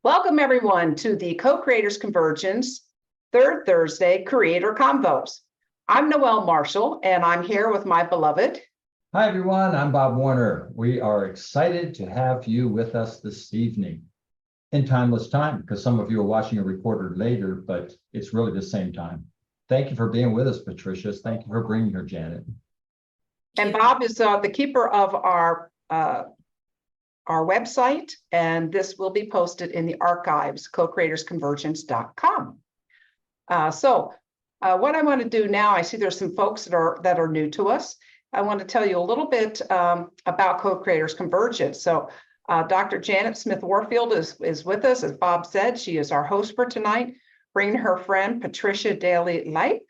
Welcome everyone to the Co-Creators Convergence Third Thursday Creator Convos. I'm Noelle Marshall and I'm here with my beloved. Hi everyone, I'm Bob Warner. We are excited to have you with us this evening in timeless time because some of you are watching a recorded later, but it's really the same time. Thank you for being with us, Patricia. Thank you for bringing her, Janet. And Bob is the keeper of our website, and this will be posted in the archives, co-creatorsconvergence.com. What I want to do now, I see there's some folks that are new to us. I want to tell you a little bit about Co-Creators Convergence. So Dr. Janet Smith Warfield is with us. As Bob said, she is our host for tonight, bringing her friend Patricia Daly-Lipe.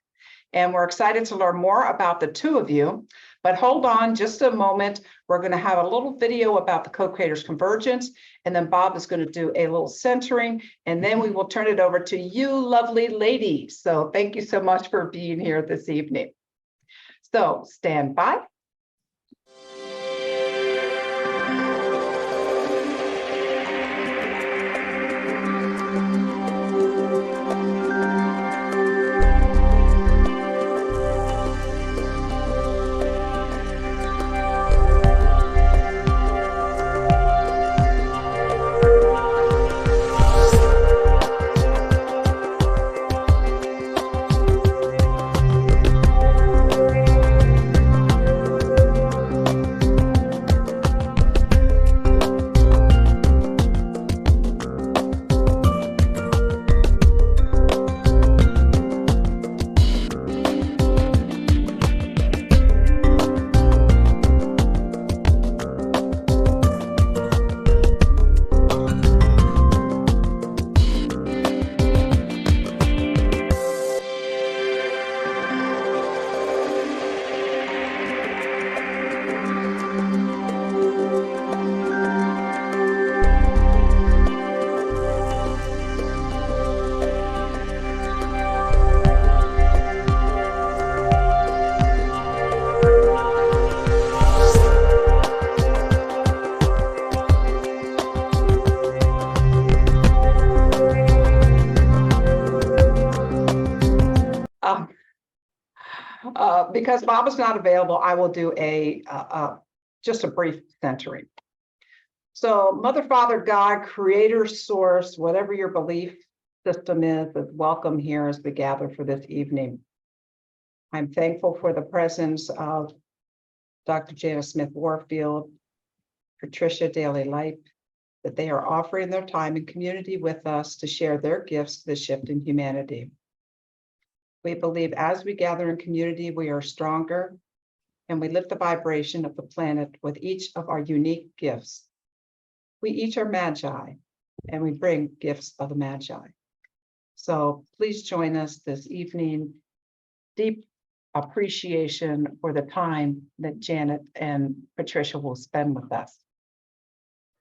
And we're excited to learn more about the two of you. But hold on just a moment. We're going to have a little video about the Co-Creators Convergence, and then Bob is going to do a little centering, and then we will turn it over to you lovely ladies. So thank you so much for being here this evening. So stand by. Because Bob is not available, I will do just a brief centering. So Mother, Father, God, Creator, Source, whatever your belief system is welcome here as we gather for this evening. I'm thankful for the presence of Dr. Janet Smith Warfield, Patricia Daly-Lipe, that they are offering their time and community with us to share their gifts to the shift in humanity. We believe as we gather in community, we are stronger and we lift the vibration of the planet with each of our unique gifts. We each are magi and we bring gifts of the magi. So please join us this evening. Deep appreciation for the time that Janet and Patricia will spend with us.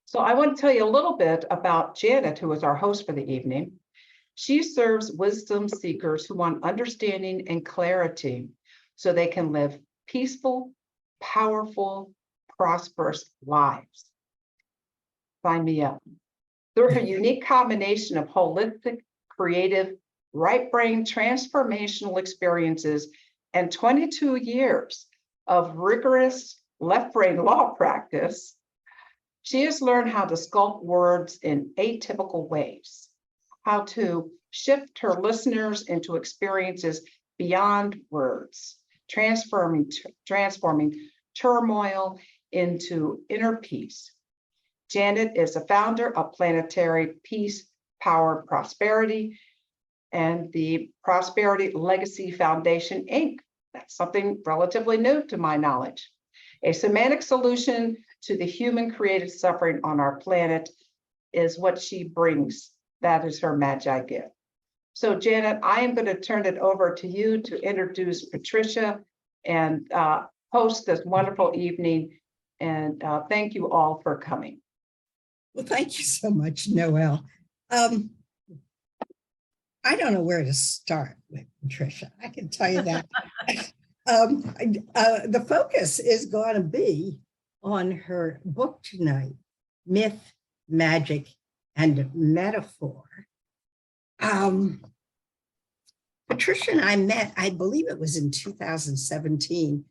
So I want to tell you a little bit about Janet, who is our host for the evening. She serves wisdom seekers who want understanding and clarity so they can live peaceful, powerful, prosperous lives. Sign me up. Through her unique combination of holistic, creative, right brain transformational experiences and 22 years of rigorous left brain law practice, she has learned how to sculpt words in atypical ways, how to shift her listeners into experiences beyond words, transforming turmoil into inner peace. Janet is a founder of Planetary Peace, Power, Prosperity, and the Prosperity Legacy Foundation, Inc. That's something relatively new to my knowledge. A semantic solution to the human-created suffering on our planet is what she brings. That is her magi gift. So Janet, I am going to turn it over to you to introduce Patricia and host this wonderful evening. And thank you all for coming. Well, thank you so much, Noelle. I don't know where to start with Patricia. I can tell you that. The focus is going to be on her book tonight, Myth, Magic, and metaphor. Patricia and I met, I believe it was in 2017,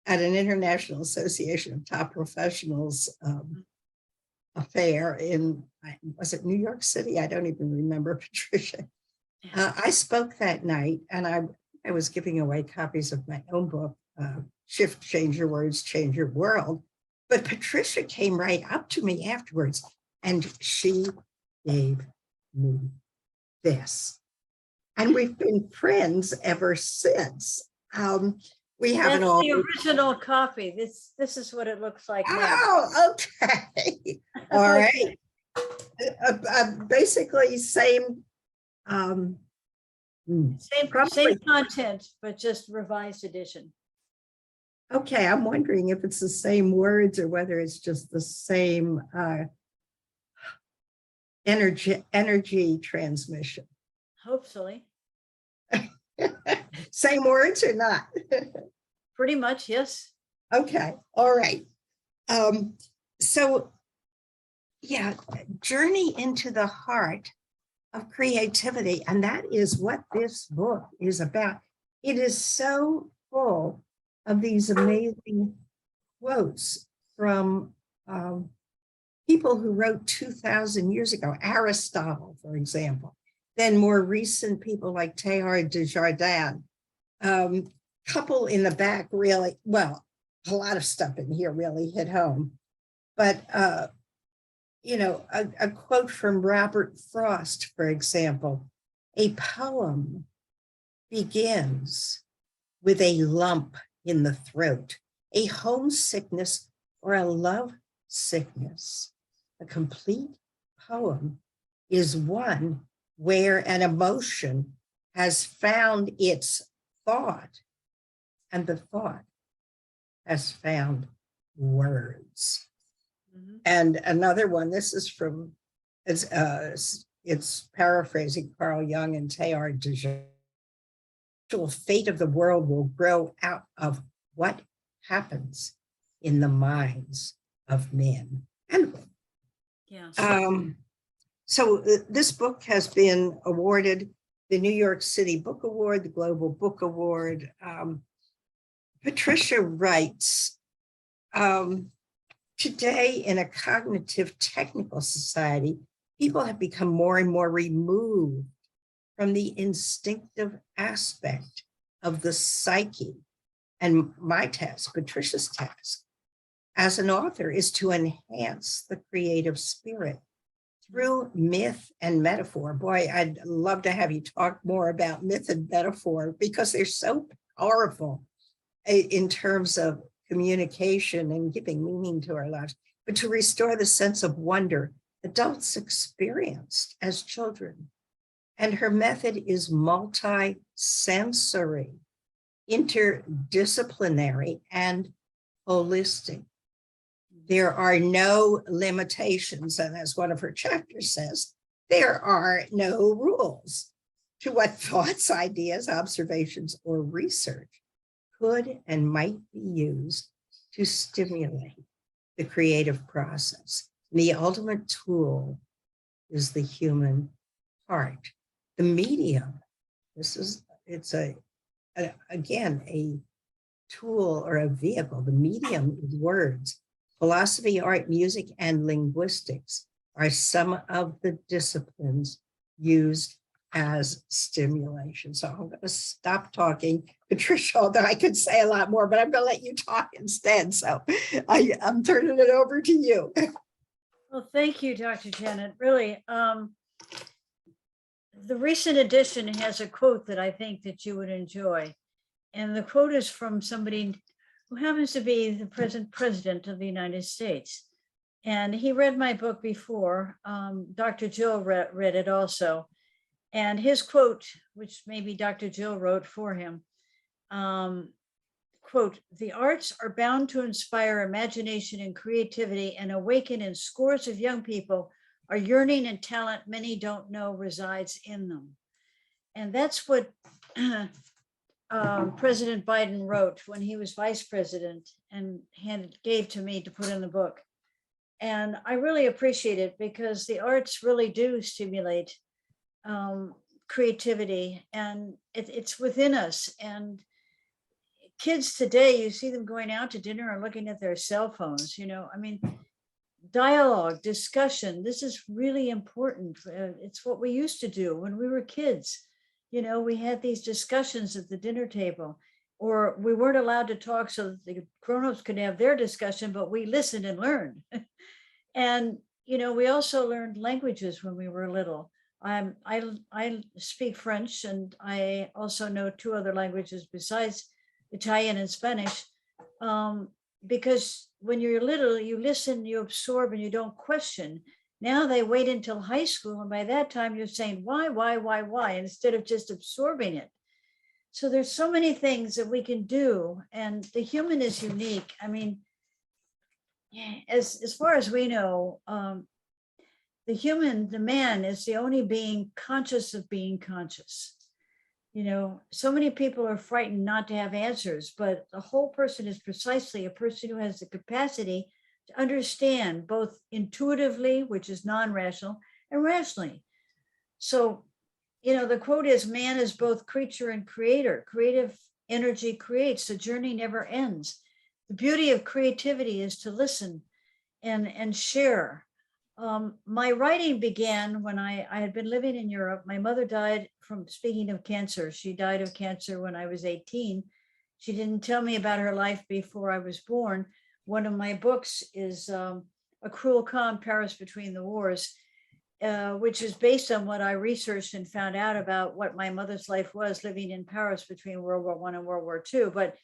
at an International Association of Top Professionals affair in, was it New York City? I don't even remember, Patricia. I spoke that night, and I was giving away copies of my own book, Shift, Change Your Words, Change Your World. But Patricia came right up to me afterwards, and she gave me this. And we've been friends ever since. We haven't That's all. the original copy. This is what it looks like now. Oh, okay. All right. Basically, same. Same Probably. content, but just revised edition. Okay, I'm wondering if it's the same words or whether it's just the same energy transmission. Hopefully, Same words or not? pretty much, yes. Okay, all right. So, yeah, journey into the heart of creativity, and that is what this book is about. It is so full of these amazing quotes from people who wrote 2,000 years ago, Aristotle, for example, then more recent people like Teilhard de Chardin. Couple in the back really, well, a lot of stuff in here really hit home, but you know, a quote from Robert Frost, for example, a poem begins with a lump in the throat, a homesickness or a love sickness. A complete poem is one where an emotion has found its thought, and the thought has found words. Mhm. And another one, this is from, it's paraphrasing Carl Jung and Teilhard de Chardin. The fate of the world will grow out of what happens in the minds of men and women. Yeah. So this book has been awarded the New York City Book Award, the Global Book Award. Patricia writes, today in a cognitive technical society, people have become more and more removed from the instinctive aspect of the psyche. And my task, Patricia's task, as an author is to enhance the creative spirit through myth and metaphor. Boy, I'd love to have you talk more about myth and metaphor because they're so powerful in terms of communication and giving meaning to our lives, but to restore the sense of wonder adults experienced as children. And her method is multi-sensory, interdisciplinary, and holistic. There are no limitations, and as one of her chapters says, there are no rules to what thoughts, ideas, observations, or research could and might be used to stimulate the creative process. The ultimate tool is the human heart. The medium, it's again, a tool or a vehicle. The medium is words. Philosophy, art, music, and linguistics are some of the disciplines used as stimulation. So I'm going to stop talking, Patricia, although I could say a lot more, but I'm going to let you talk instead. So I'm turning it over to you. Well, thank you, Dr. Janet. Really, the recent edition has a quote that I think that you would enjoy. And the quote is from somebody who happens to be the present president of the United States. And he read my book before. Dr. Jill read it also. And his quote, which maybe Dr. Jill wrote for him, quote, "The arts are bound to inspire imagination and creativity and awaken in scores of young people a yearning and talent many don't know resides in them." And that's what President Biden wrote when he was vice president and gave to me to put in the book. And I really appreciate it because the arts really do stimulate creativity, and it's within us. And kids today, you see them going out to dinner and looking at their cell phones, I mean, dialogue, discussion, this is really important. It's what we used to do when we were kids. We had these discussions at the dinner table, or we weren't allowed to talk so that the grown-ups could have their discussion, but we listened and learned. And, we also learned languages when we were little. I speak French, and I also know 2 other languages besides Italian and Spanish, because when you're little, you listen, you absorb, and you don't question. Now they wait until high school, and by that time you're saying, why, instead of just absorbing it. So there's so many things that we can do, and the human is unique. I mean, as far as we know, the man is the only being conscious of being conscious. So many people are frightened not to have answers, but the whole person is precisely a person who has the capacity to understand both intuitively, which is non-rational, and rationally. So, the quote is, man is both creature and creator. Creative energy creates, the journey never ends. The beauty of creativity is to listen and share. My writing began when I had been living in Europe. My mother died from, speaking of cancer, she died of cancer when I was 18. She didn't tell me about her life before I was born. One of my books is A Cruel Calm, Paris Between the Wars, which is based on what I researched and found out about what my mother's life was living in Paris between World War I and World War II. But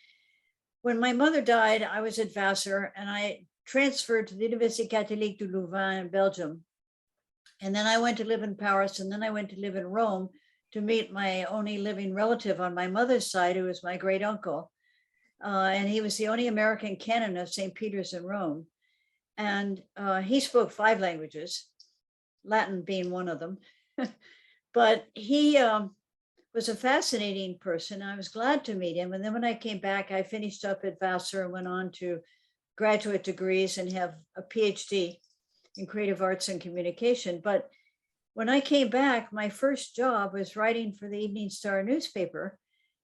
when my mother died, I was at Vassar, and I transferred to the Université Catholique de Louvain in Belgium. And then I went to live in Paris, and then I went to live in Rome to meet my only living relative on my mother's side, who was my great uncle. And he was the only American canon of St. Peter's in Rome. And he spoke 5 languages, Latin being one of them. But he was a fascinating person. I was glad to meet him. And then when I came back, I finished up at Vassar and went on to graduate degrees and have a PhD in creative arts and communication. But when I came back, my first job was writing for the Evening Star newspaper.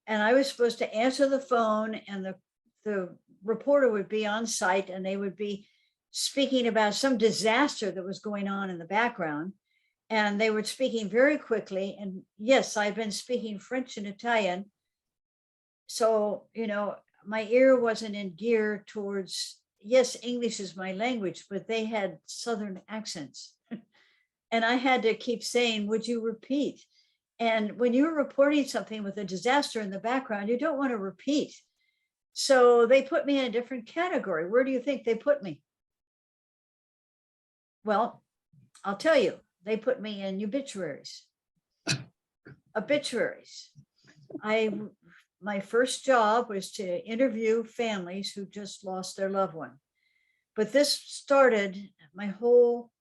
And I was supposed to answer the phone, and the reporter would be on site, and they would be speaking about some disaster that was going on in the background. And they were speaking very quickly. And yes, I've been speaking French and Italian. So, my ear wasn't in gear towards, yes, English is my language, but they had Southern accents. And I had to keep saying, would you repeat? And when you're reporting something with a disaster in the background, you don't want to repeat. So they put me in a different category. Where do you think they put me? Well, I'll tell you, they put me in obituaries. Obituaries. My first job was to interview families who just lost their loved one. But this started my whole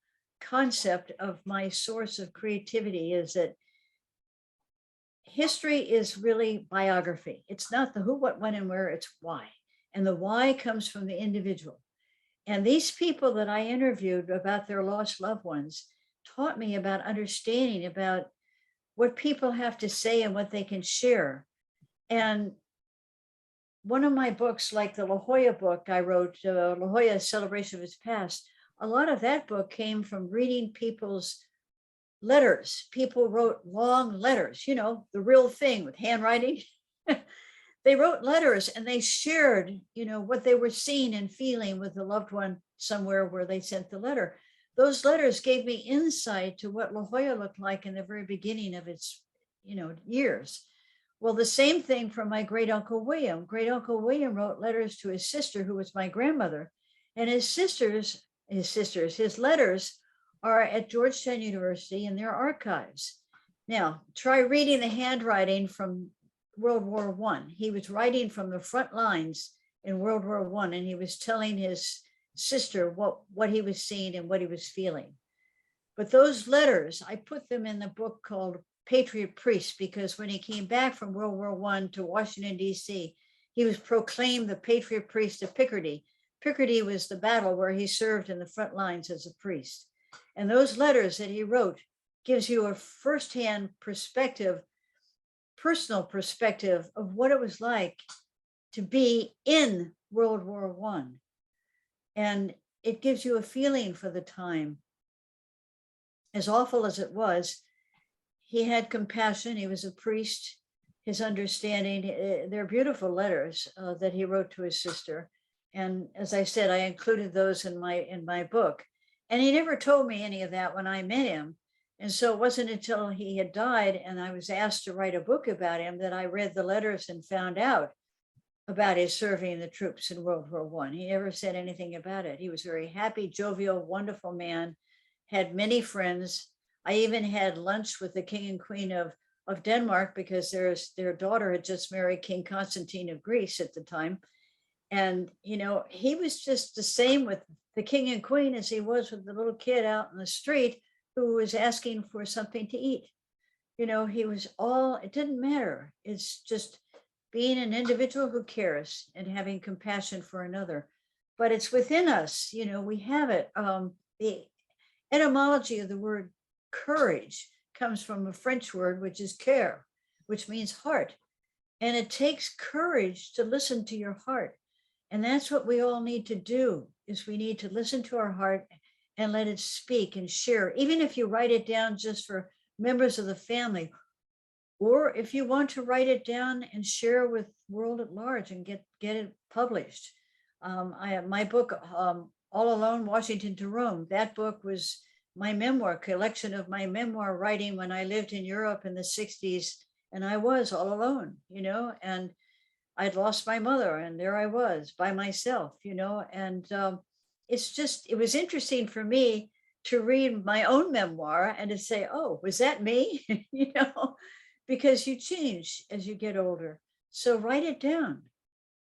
concept of my source of creativity, is that history is really biography. It's not the who, what, when, and where, it's why. And the why comes from the individual. And these people that I interviewed about their lost loved ones taught me about understanding about what people have to say and what they can share. And one of my books, like the La Jolla book I wrote, La Jolla Celebration of His Past, a lot of that book came from reading people's letters. People wrote long letters, the real thing with handwriting. They wrote letters and they shared, what they were seeing and feeling with the loved one somewhere where they sent the letter. Those letters gave me insight to what La Jolla looked like in the very beginning of its, years. Well, the same thing from my great uncle William. Great uncle William wrote letters to his sister, who was my grandmother, and his letters are at Georgetown University in their archives. Now, try reading the handwriting from World War I. He was writing from the front lines in World War I, and he was telling his sister what he was seeing and what he was feeling. But those letters, I put them in the book called Patriot Priest, because when he came back from World War I to Washington, D.C., he was proclaimed the Patriot Priest of Picardy. Picardy was the battle where he served in the front lines as a priest. And those letters that he wrote gives you a firsthand perspective, personal perspective of what it was like to be in World War I. And it gives you a feeling for the time. As awful as it was, he had compassion. He was a priest. His understanding, they're beautiful letters that he wrote to his sister. And as I said, I included those in my book. And he never told me any of that when I met him. And so it wasn't until he had died and I was asked to write a book about him that I read the letters and found out about his serving the troops in World War I. He never said anything about it. He was very happy, jovial, wonderful man, had many friends. I even had lunch with the King and Queen of Denmark because their daughter had just married King Constantine of Greece at the time. And, you know, he was just the same with the King and Queen as he was with the little kid out in the street who was asking for something to eat. You know, he was all, it didn't matter. It's just being an individual who cares and having compassion for another. But it's within us, you know, we have it. The etymology of the word courage comes from a French word, which is cœur, which means heart. And it takes courage to listen to your heart. And that's what we all need to do, is we need to listen to our heart and let it speak and share, even if you write it down just for members of the family, or if you want to write it down and share with world at large and get it published. I have my book, All Alone, Washington to Rome. That book was my memoir, collection of my memoir writing when I lived in Europe in the 60s, and I was all alone, you know, and I'd lost my mother, and there I was by myself, you know, and it was interesting for me to read my own memoir and to say, oh, was that me? You know, because you change as you get older. So write it down,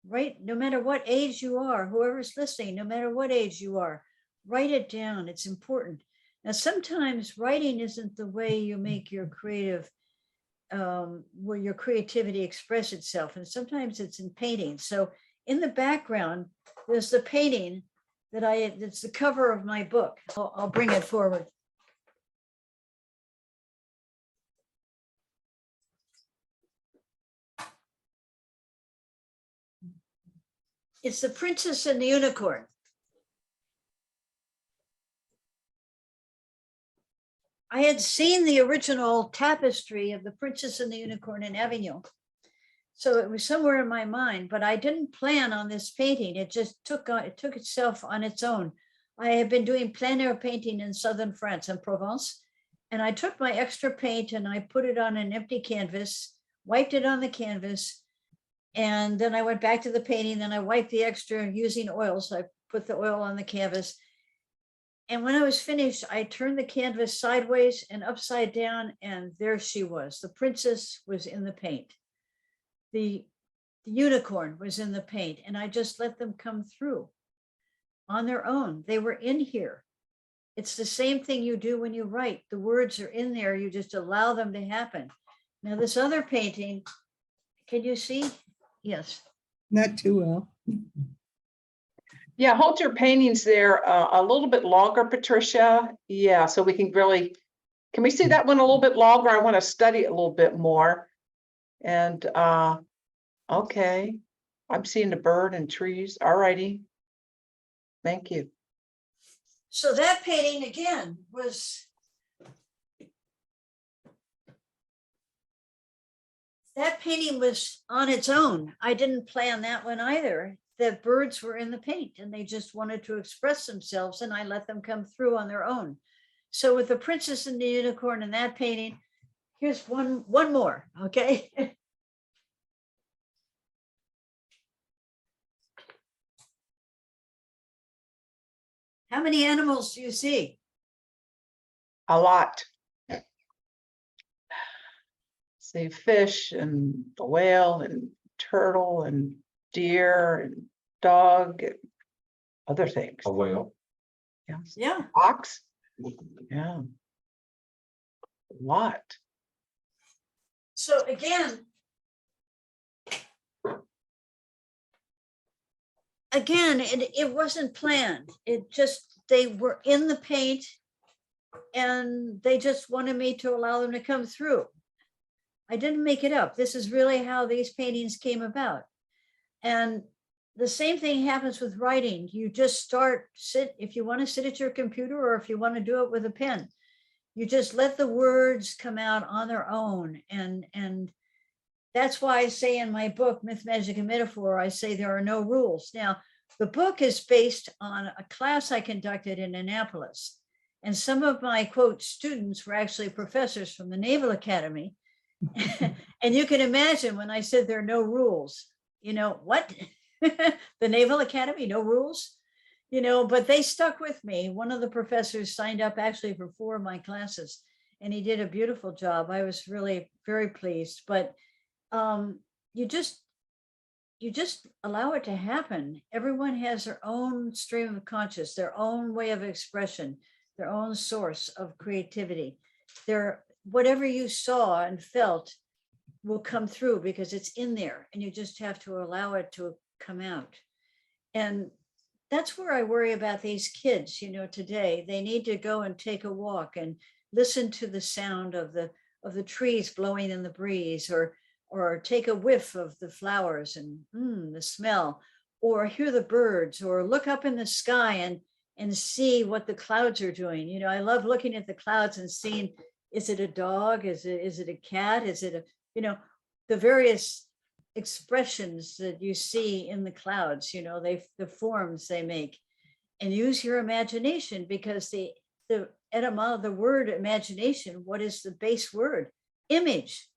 right? No matter what age you are, whoever's listening, no matter what age you are, write it down. It's important. Now, sometimes writing isn't the way you make your where your creativity express itself. And sometimes it's in painting. So in the background, there's the painting that's the cover of my book. I'll bring it forward. It's the Princess and the Unicorn. I had seen the original tapestry of the Princess and the Unicorn in Avignon. So it was somewhere in my mind, but I didn't plan on this painting. It just took itself on its own. I have been doing plein air painting in southern France, in Provence, and I took my extra paint and I put it on an empty canvas, wiped it on the canvas, and then I went back to the painting. Then I wiped the extra using oil. So I put the oil on the canvas. And when I was finished, I turned the canvas sideways and upside down, and there she was. The princess was in the paint. The unicorn was in the paint, and I just let them come through on their own. They were in here. It's the same thing you do when you write. The words are in there. You just allow them to happen. Now, this other painting, can you see? Yes. Not too well. Yeah, hold your paintings there a little bit longer, Patricia. Yeah, so we can really, can we see that one a little bit longer? I want to study it a little bit more. And okay, I'm seeing the bird and trees. All righty. Thank you. So that painting again was, that painting was on its own. I didn't plan that one either. The birds were in the paint and they just wanted to express themselves, and I let them come through on their own. So with the Princess and the Unicorn and that painting, here's one more, okay? How many animals do you see? A lot. See fish and the whale and turtle and deer and dog and other things. A whale. Yeah. Yeah. Ox. Yeah. A lot. So again, again, it wasn't planned. It just, they were in the paint and they just wanted me to allow them to come through. I didn't make it up. This is really how these paintings came about. And the same thing happens with writing. You just sit, if you want to sit at your computer or if you want to do it with a pen, you just let the words come out on their own. And that's why I say in my book, Myth, Magic, and Metaphor, I say there are no rules. Now, the book is based on a class I conducted in Annapolis. And some of my, quote, students were actually professors from the Naval Academy. And you can imagine when I said there are no rules, you know, what? The Naval Academy, no rules? You know, but they stuck with me. One of the professors signed up actually for 4 of my classes, and he did a beautiful job. I was really very pleased. But you just allow it to happen. Everyone has their own stream of conscious, their own way of expression, their own source of creativity. Whatever you saw and felt will come through because it's in there, and you just have to allow it to come out. And that's where I worry about these kids, you know, today. They need to go and take a walk and listen to the sound of the trees blowing in the breeze, or take a whiff of the flowers and the smell, or hear the birds, or look up in the sky and see what the clouds are doing. You know, I love looking at the clouds and seeing, is it a dog? Is it a cat? Is it you know, the various expressions that you see in the clouds, you know, the forms they make. And use your imagination, because the word imagination, what is the base word? Image.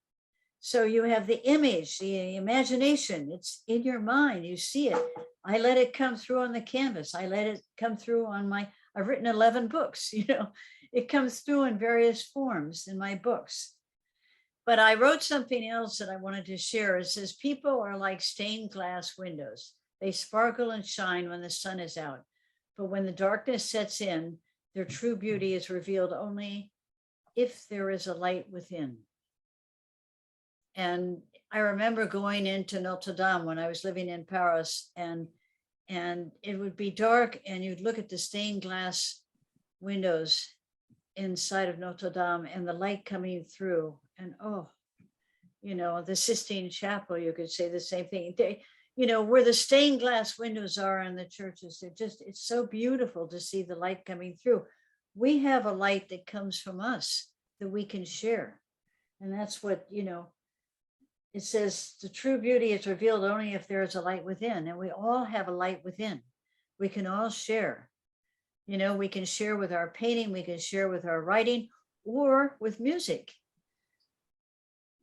So you have the image, the imagination, it's in your mind, you see it. I let it come through on the canvas. I let it come through on I've written 11 books, you know, it comes through in various forms in my books. But I wrote something else that I wanted to share. It says, people are like stained glass windows. They sparkle and shine when the sun is out. But when the darkness sets in, their true beauty is revealed only if there is a light within. And I remember going into Notre Dame when I was living in Paris, and it would be dark, and you'd look at the stained glass windows inside of Notre Dame and the light coming through, and oh, you know, the Sistine Chapel, you could say the same thing. You know, where the stained glass windows are in the churches, it's so beautiful to see the light coming through. We have a light that comes from us that we can share. And that's what, you know, it says the true beauty is revealed only if there is a light within, and we all have a light within. We can all share. You know, we can share with our painting, we can share with our writing, or with music.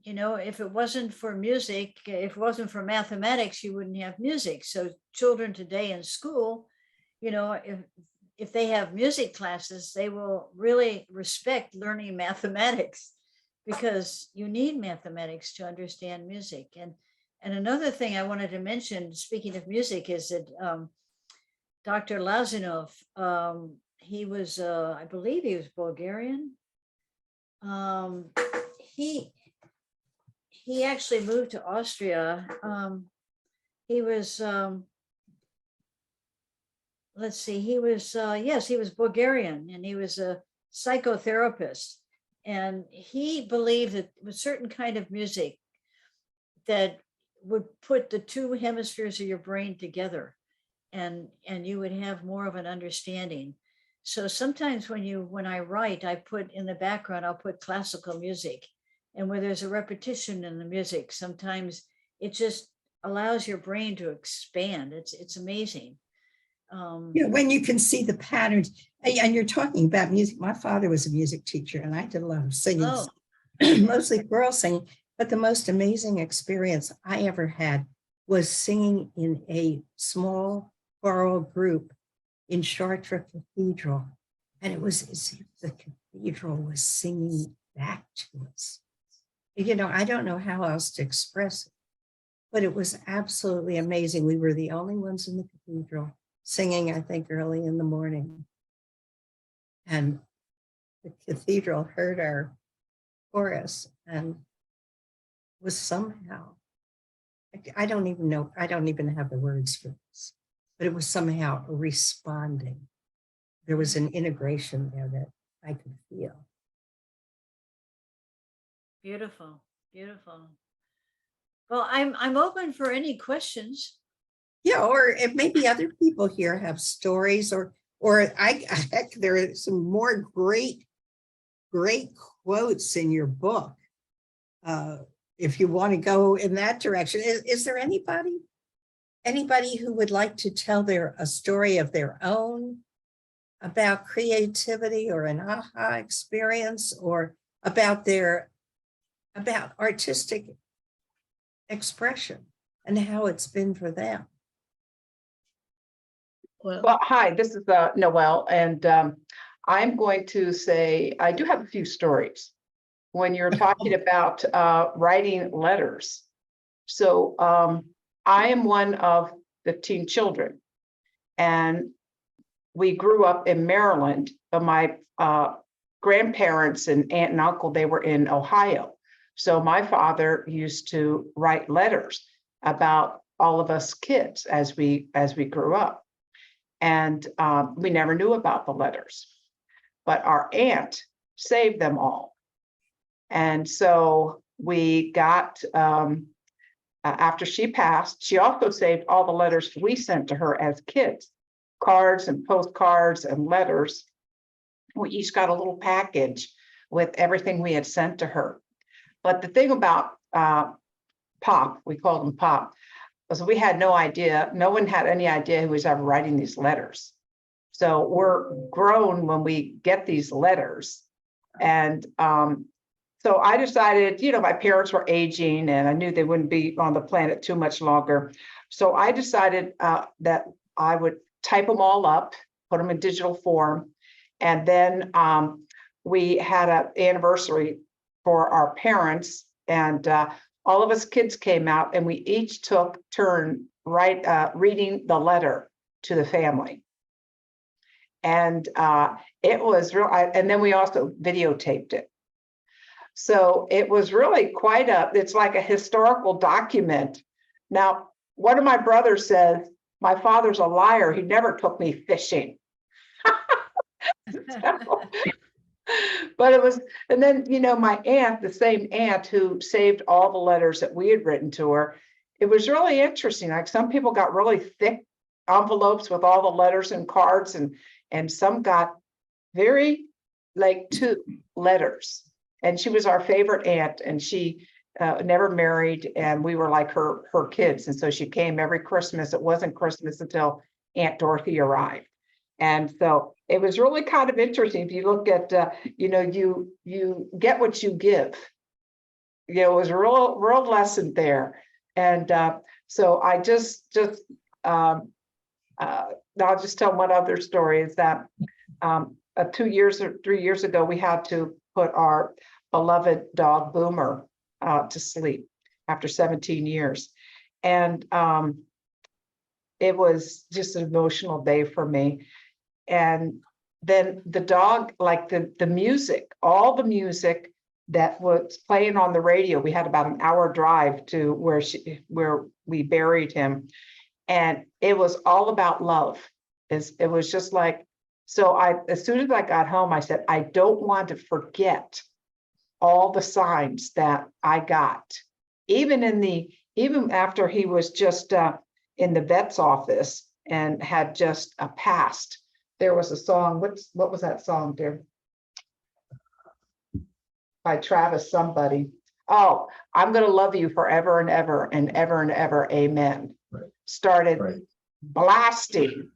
You know, if it wasn't for music, if it wasn't for mathematics, you wouldn't have music. So children today in school, you know, if they have music classes, they will really respect learning mathematics, because you need mathematics to understand music. And another thing I wanted to mention, speaking of music, is that Dr. Lazanov, he was, I believe he was Bulgarian. He actually moved to Austria. He was, let's see, he was, yes, he was Bulgarian, and he was a psychotherapist. And he believed that with certain kind of music that would put the 2 hemispheres of your brain together, and you would have more of an understanding. So sometimes when I write, I put in the background, I'll put classical music, and where there's a repetition in the music, sometimes it just allows your brain to expand. It's amazing. You know, when you can see the patterns, and you're talking about music. My father was a music teacher, and I did a lot of singing, mostly choral singing. But the most amazing experience I ever had was singing in a small choral group in Chartres Cathedral. And it was as if the cathedral was singing back to us. You know, I don't know how else to express it, but it was absolutely amazing. We were the only ones in the cathedral singing, I think, early in the morning. And the cathedral heard our chorus and was somehow, I don't even know, I don't even have the words for this. but it was somehow responding. There was an integration there that I could feel. Beautiful, beautiful. Well, I'm open for any questions. Yeah, or if maybe other people here have stories, or heck, there are some more great quotes in your book. If you want to go in that direction, is there anybody who would like to tell a story of their own about creativity or an aha experience, or about artistic expression and how it's been for them? Well, hi, this is Noelle, and I'm going to say I do have a few stories when you're talking about writing letters. So I am one of 15 children, and we grew up in Maryland, but my grandparents and aunt and uncle, they were in Ohio. So my father used to write letters about all of us kids as we grew up. And we never knew about the letters, but our aunt saved them all. And so we got, after she passed, she also saved all the letters we sent to her as kids, cards and postcards and letters. We each got a little package with everything we had sent to her. But the thing about Pop, we called him Pop, was we had no idea, no one had any idea who was ever writing these letters. So we're grown when we get these letters. And so I decided, my parents were aging and I knew they wouldn't be on the planet too much longer. So I decided that I would type them all up, put them in digital form. And then we had an anniversary for our parents, and all of us kids came out and we each took turn reading the letter to the family. And it was real, and then we also videotaped it. So it was really it's like a historical document. Now, one of my brothers says, my father's a liar. He never took me fishing. But it was, and then, my aunt, the same aunt who saved all the letters that we had written to her, it was really interesting. Like some people got really thick envelopes with all the letters and cards, and some got very like 2 letters. And she was our favorite aunt, and she never married, and we were like her kids. And so she came every Christmas. It wasn't Christmas until Aunt Dorothy arrived. And so it was really kind of interesting. If you look at, you get what you give. It was a real lesson there. And so I I'll just tell one other story, is that 2 years or 3 years ago, we had to put our beloved dog Boomer to sleep after 17 years. And it was just an emotional day for me. And then the dog, like the music, all the music that was playing on the radio, we had about an hour drive to where we buried him. And it was all about love. It was just like, so as soon as I got home, I said, I don't want to forget all the signs that I got, even after he was just in the vet's office and had just passed. There was a song. What was that song, dear? By Travis somebody. Oh, I'm going to love you forever and ever and ever and ever. Amen. Right. Started blasting.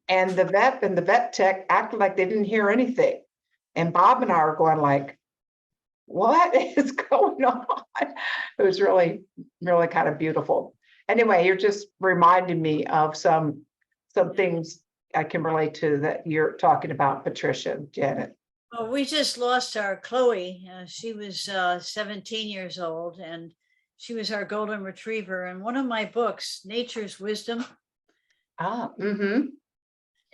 And the vet tech acted like they didn't hear anything. And Bob and I are going like, what is going on? It was really, really kind of beautiful. Anyway, you're just reminding me of some things I can relate to that you're talking about, Patricia, Janet. Well, we just lost our Chloe. She was 17 years old, and she was our golden retriever. And one of my books, Nature's Wisdom.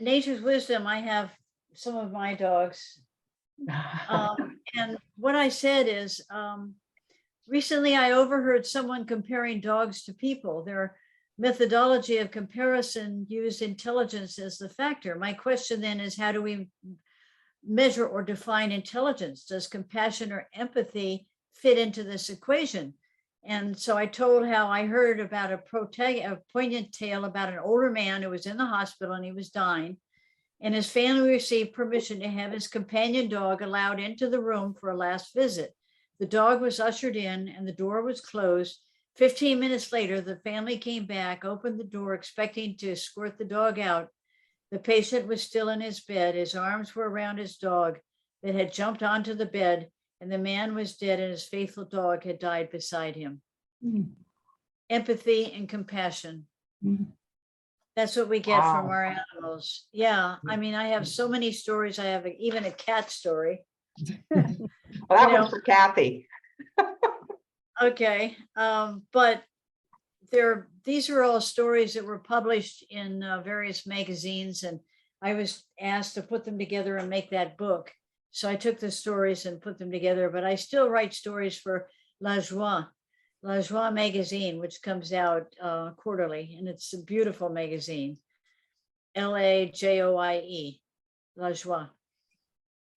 Nature's Wisdom, I have some of my dogs. And what I said is, recently I overheard someone comparing dogs to people. There are methodology of comparison used intelligence as the factor. My question then is, how do we measure or define intelligence? Does compassion or empathy fit into this equation? And so I told how I heard about a poignant tale about an older man who was in the hospital and he was dying. And his family received permission to have his companion dog allowed into the room for a last visit. The dog was ushered in and the door was closed. 15 minutes later, the family came back, opened the door, expecting to escort the dog out. The patient was still in his bed. His arms were around his dog that had jumped onto the bed, and the man was dead and his faithful dog had died beside him. Mm. Empathy and compassion. Mm. That's what we get from Wow. our animals. Yeah, I mean, I have so many stories. I have even a cat story. Well, that You know. one's for Kathy. Okay, but these are all stories that were published in various magazines, and I was asked to put them together and make that book. So I took the stories and put them together, but I still write stories for La Joie magazine, which comes out quarterly, and it's a beautiful magazine. LAJOIE, La Joie.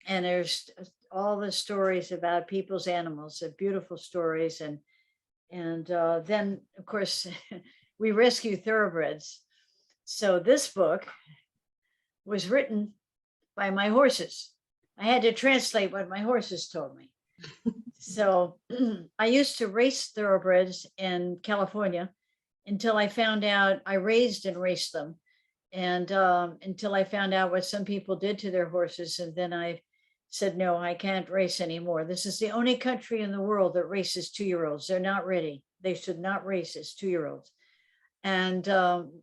And there's all the stories about people's animals, the beautiful stories. And then, of course, we rescue thoroughbreds. So this book was written by my horses. I had to translate what my horses told me. So I used to race thoroughbreds in California until I found out I raised and raced them. And until I found out what some people did to their horses. And then I said, no, I can't race anymore. This is the only country in the world that races 2-year-olds. They're not ready. They should not race as 2-year-olds. And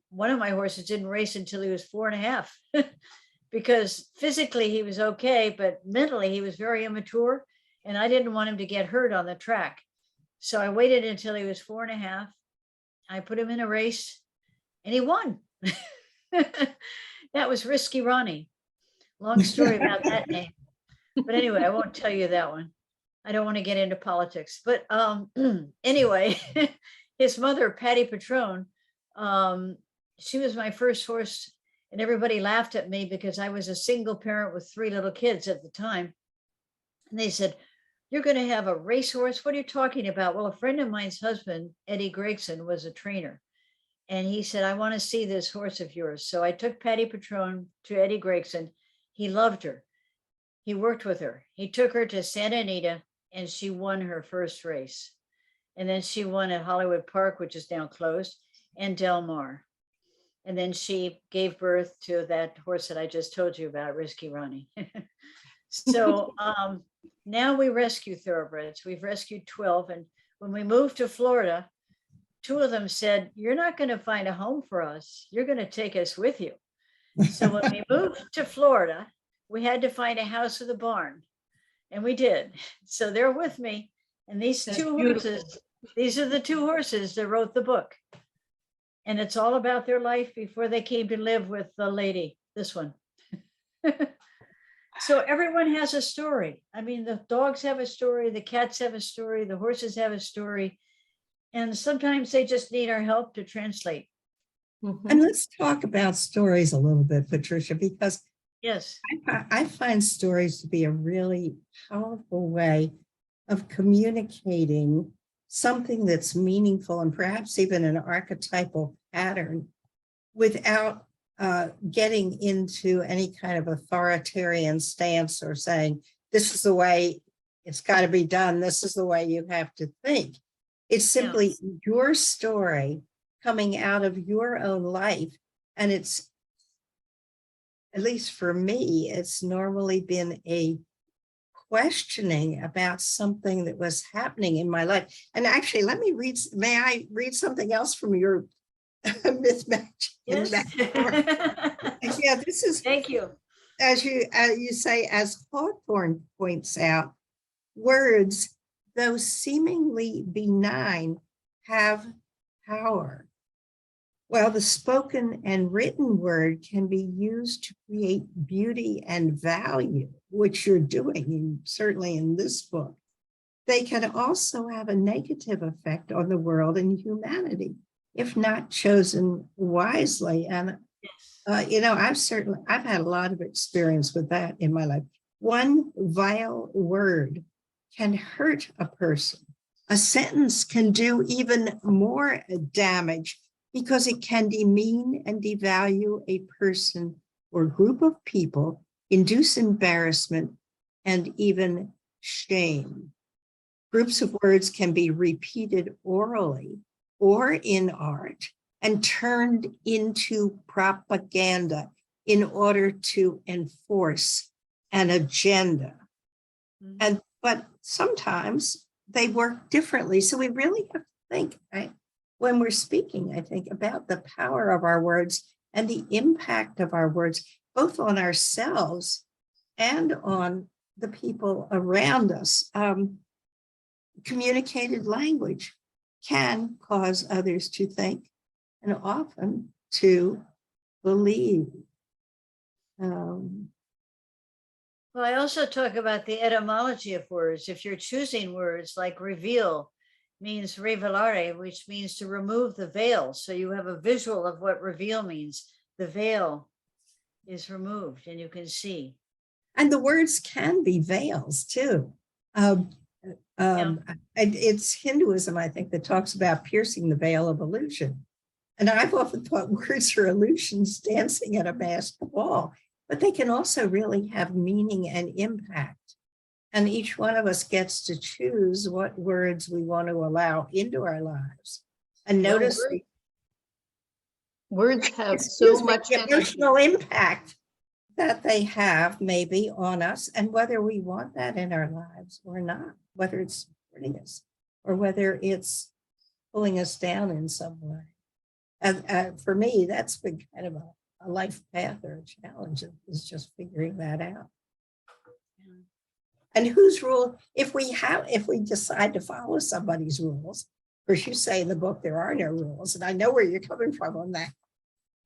one of my horses didn't race until he was 4.5 because physically he was okay, but mentally he was very immature and I didn't want him to get hurt on the track. So I waited until he was 4.5. I put him in a race and he won. That was Risky Ronnie. Long story about that name. But anyway, I won't tell you that one. I don't want to get into politics. But anyway, his mother, Patty Patron, she was my first horse, and everybody laughed at me because I was a single parent with 3 little kids at the time. And they said, you're going to have a racehorse? What are you talking about? Well, a friend of mine's husband, Eddie Gregson, was a trainer. And he said, I want to see this horse of yours. So I took Patty Patron to Eddie Gregson. He loved her. He worked with her. He took her to Santa Anita and she won her first race. And then she won at Hollywood Park, which is now closed, and Del Mar. And then she gave birth to that horse that I just told you about, Risky Ronnie. So now we rescue thoroughbreds. We've rescued 12. And when we moved to Florida, 2 of them said, you're not going to find a home for us. You're going to take us with you. So when we moved to Florida, we had to find a house with a barn. And we did. So they're with me. And these That's 2 beautiful. horses, these are the 2 horses that wrote the book. And it's all about their life before they came to live with the lady, this one. So everyone has a story. I mean, the dogs have a story, the cats have a story, the horses have a story. And sometimes they just need our help to translate. And let's talk about stories a little bit, Patricia, because Yes. I find stories to be a really powerful way of communicating something that's meaningful and perhaps even an archetypal pattern without getting into any kind of authoritarian stance or saying, this is the way it's got to be done. This is the way you have to think. It's simply your story coming out of your own life. And it's, at least for me, it's normally been a questioning about something that was happening in my life. And actually, let me read, may I read something else from your mismatch? Yes. Yeah, this is, Thank you. as you say, as Hawthorne points out, words, though seemingly benign, have power. Well, the spoken and written word can be used to create beauty and value, which you're doing, certainly in this book. They can also have a negative effect on the world and humanity. if not chosen wisely. And I've had a lot of experience with that in my life. One vile word can hurt a person. A sentence can do even more damage because it can demean and devalue a person or group of people, induce embarrassment, and even shame. Groups of words can be repeated orally or in art and turned into propaganda in order to enforce an agenda. But sometimes they work differently. So we really have to think, right? When we're speaking, I think about the power of our words and the impact of our words, both on ourselves and on the people around us. Communicated language can cause others to think and often to believe. Well, I also talk about the etymology of words. If you're choosing words like reveal means revelare, which means to remove the veil. So you have a visual of what reveal means. The veil is removed and you can see. And the words can be veils too. It's Hinduism, I think, that talks about piercing the veil of illusion. And I've often thought words are illusions dancing at a masked ball, but they can also really have meaning and impact. And each one of us gets to choose what words we want to allow into our lives. And notice words have so much emotional impact that they have maybe on us, and whether we want that in our lives or not, whether it's supporting us or whether it's pulling us down in some way. And for me, that's been kind of a life path or a challenge, is just figuring that out. And whose rule, if we decide to follow somebody's rules, of course you say in the book there are no rules, and I know where you're coming from on that.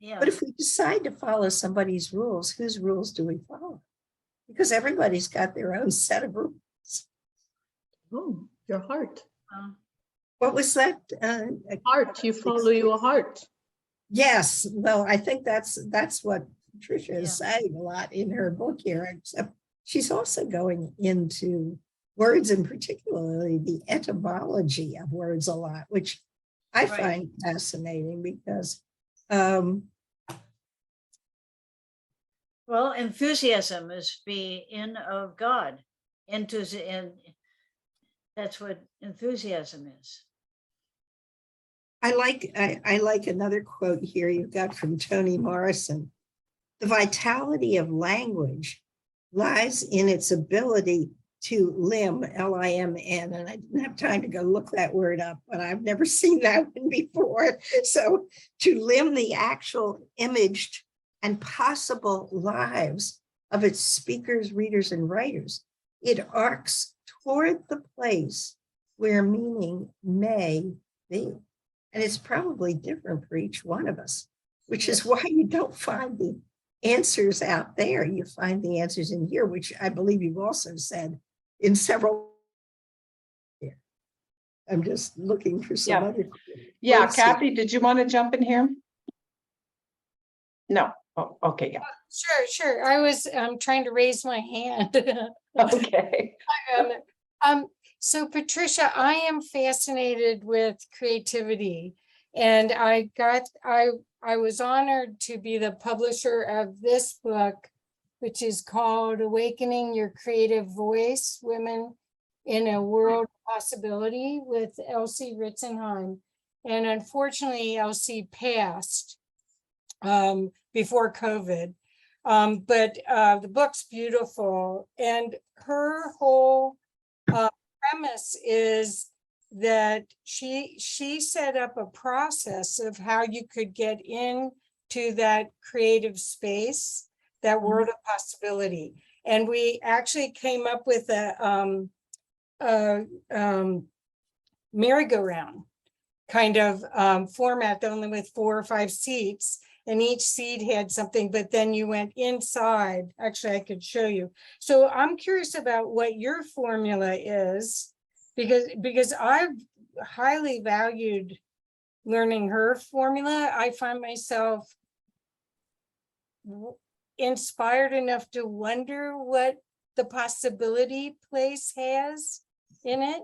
Yeah. But if we decide to follow somebody's rules, whose rules do we follow? Because everybody's got their own set of rules. Oh, your heart. What was that? Heart, you follow your heart. Yes, well, I think that's what Patricia is saying a lot in her book here, except she's also going into words, and particularly the etymology of words a lot, which I find fascinating because well, enthusiasm is be in of God. That's what enthusiasm is. I like another quote here you've got from Toni Morrison. The vitality of language lies in its ability to limn, L-I-M-N, and I didn't have time to go look that word up, but I've never seen that one before. So to limn the actual imaged and possible lives of its speakers, readers, and writers, it arcs toward the place where meaning may be. And it's probably different for each one of us, which is why you don't find the answers out there. You find the answers in here, which I believe you've also said in several. I'm just looking for some other. Yeah, Kathy, did you want to jump in here? No. Oh, okay, yeah. Sure. I was trying to raise my hand. Okay. So Patricia, I am fascinated with creativity, and I was honored to be the publisher of this book, which is called Awakening Your Creative Voice, Women in a World of Possibility, with Elsie Ritzenheim. And unfortunately, Elsie passed before COVID. But the book's beautiful, and her whole premise is that she set up a process of how you could get into that creative space, that world of possibility. And we actually came up with a merry-go-round kind of format, only with 4 or 5 seats. And each seat had something, but then you went inside. Actually, I could show you. So I'm curious about what your formula is, because I've highly valued learning her formula, I find myself inspired enough to wonder what the possibility place has in it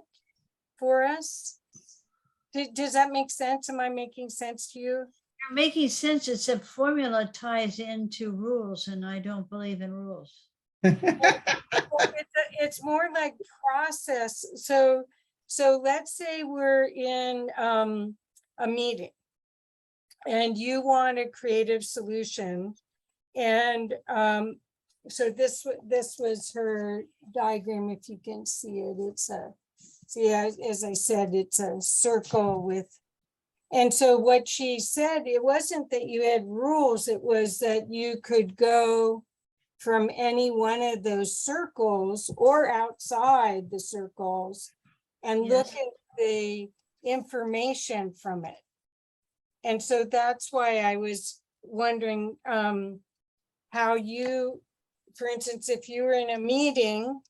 for us. Does that make sense? Am I making sense to you? You're making sense, except formula ties into rules, and I don't believe in rules. Well, it's more like process. So let's say we're in a meeting and you want a creative solution. And so this was her diagram, if you can see it. It's a, see, as I said, it's a circle with, and so what she said, it wasn't that you had rules, it was that you could go from any one of those circles or outside the circles and look Yes. at the information from it. And so that's why I was wondering how you, for instance, if you were in a meeting,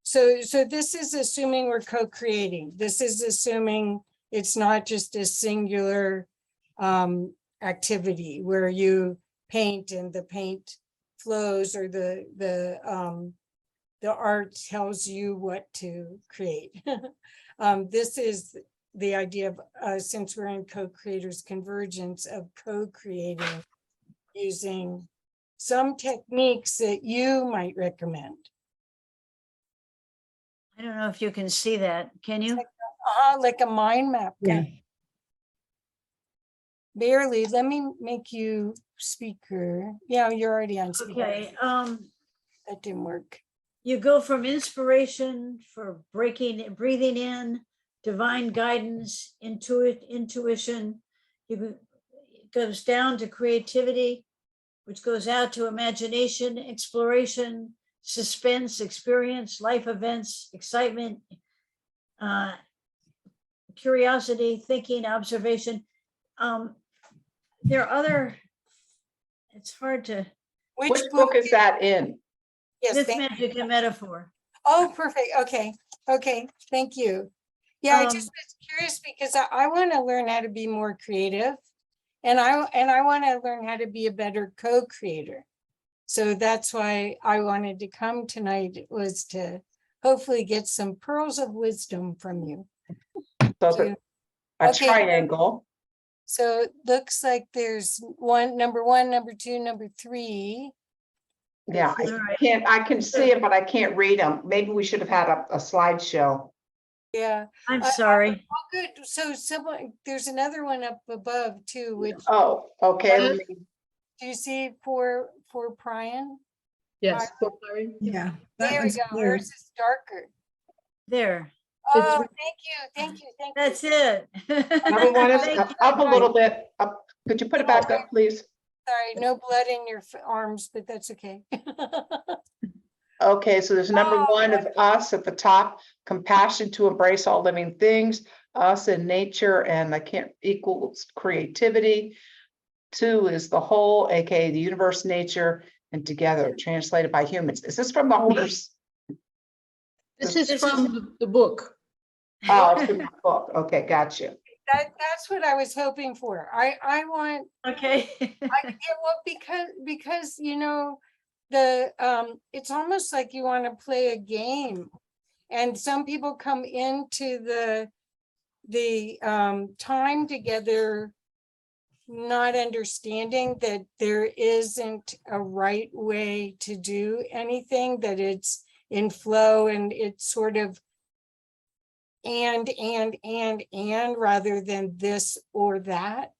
so this is assuming we're co-creating. This is assuming it's not just a singular activity where you paint and the paint flows, or the art tells you what to create. This is the idea of, since we're in co-creators convergence, of co-creating using some techniques that you might recommend. I don't know if you can see that. Can you? Like a mind map. Yeah. Barely. Let me make you speaker. Yeah, you're already on speaker. Okay. That didn't work. You go from inspiration for breathing in, divine guidance, intuition. It goes down to creativity, which goes out to imagination, exploration, suspense, experience, life events, excitement, curiosity, thinking, observation. There are other, it's hard to, Which book is that in? Yes, myth, thank magic, and metaphor. Oh, perfect. Okay. Okay. Thank you. Yeah, I just Um, was curious because I want to learn how to be more creative, and I want to learn how to be a better co-creator. So that's why I wanted to come tonight, was to hopefully get some pearls of wisdom from you. So So, a okay. triangle. So it looks like there's number one, number two, number three. Yeah, All right. I can see it, but I can't read them. Maybe we should have had a slideshow. Yeah. I'm sorry. Oh, good. So someone, there's another one up above too, which Oh, okay. Yes. do you see for Brian? Yes. Sorry. Yeah. that There we one's go. clear. Hers is darker. There. Oh, thank you. Thank you. Thank you. That's it. Everyone is Thank you. up a little bit. Up. Could you put it back up, please? Sorry, no blood in your arms, but that's okay. Okay, so there's number Oh, one of us at the top, compassion to embrace all living things, us in nature, and I can't equals creativity. Two is the whole, aka the universe, nature, and together, translated by humans. Is this from the horse? This This is is- from the book. Oh, it's from the book. Okay, got you. that's what I was hoping for. I want, Okay. yeah, well, because you know, the it's almost like you want to play a game, and some people come into the time together not understanding that there isn't a right way to do anything, that it's in flow, and it's sort of and rather than this or that.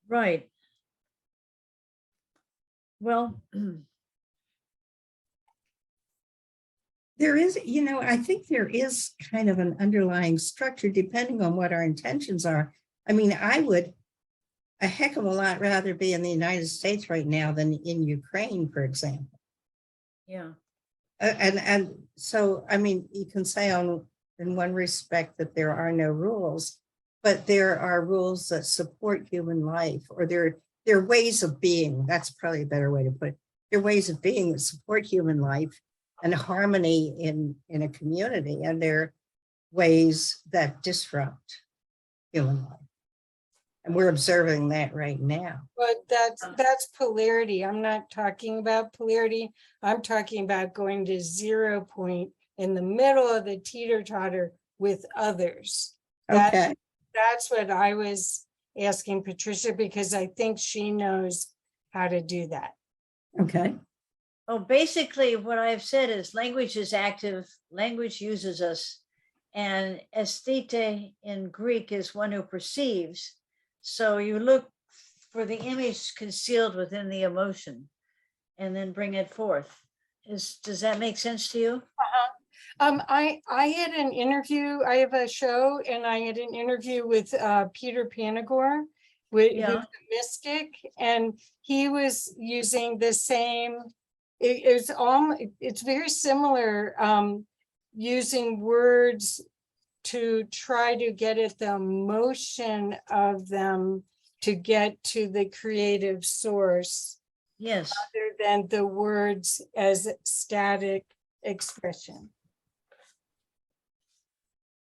Right. Well, There is, I think there is kind of an underlying structure depending on what our intentions are. I mean, I would a heck of a lot rather be in the United States right now than in Ukraine, for example. yeah. And so, I mean, you can say in one respect that there are no rules, but there are rules that support human life, or there are ways of being. That's probably a better way to put it. There are ways of being that support human life and harmony in a community, and there are ways that disrupt human life. And we're observing that right now. But that's polarity. I'm not talking about polarity. I'm talking about going to 0 point in the middle of the teeter-totter with others. Okay, That's what I was asking Patricia, because I think she knows how to do that. okay, Oh, basically what I've said is language is active, language uses us. And aesthete in Greek is one who perceives. So you look for the image concealed within the emotion and then bring it forth. Does that make sense to you? I had an interview, I have a show, and I had an interview with Peter Panagore, who's Yeah. a mystic, and he was using the same, it's very similar, using words to try to get at the emotion of them to get to the creative source, Yes. other than the words as static expression.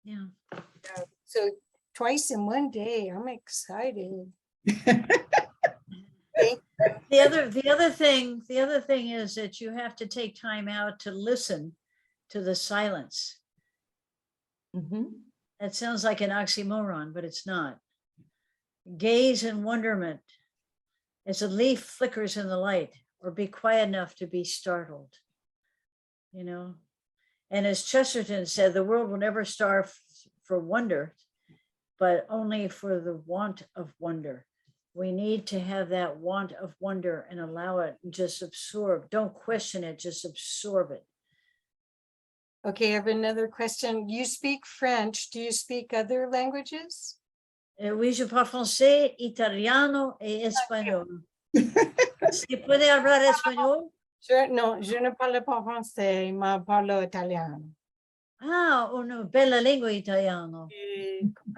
Yeah. So twice in one day, I'm excited. The other thing is that you have to take time out to listen to the silence. That sounds like an oxymoron, but it's not. Gaze in wonderment as a leaf flickers in the light, or be quiet enough to be startled. You know, and as Chesterton said, the world will never starve for wonder, but only for the want of wonder. We need to have that want of wonder and allow it and just absorb. Don't question it, just absorb it. Okay, I have another question. You speak French. Do you speak other languages? Oui, je parle français, italiano et espagnol. Si puede hablar español? No, je ne parle pas français, ma parlo italiano. Ah, una bella lingua italiano.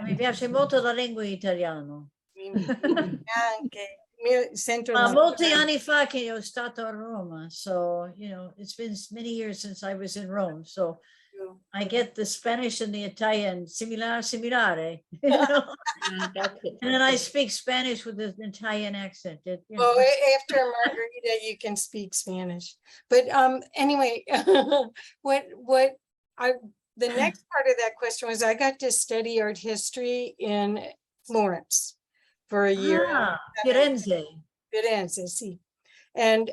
Mi piace molto la lingua italiano. Anche, mi sento Molti anni fa che io stato a Roma, so it's been many years since I was in Rome, so I get the Spanish and the Italian similare, and then I speak Spanish with an Italian accent. after Margarita, you can speak Spanish. But anyway, the next part of that question was, I got to study art history in Florence for a year. Firenze. Firenze, sì. And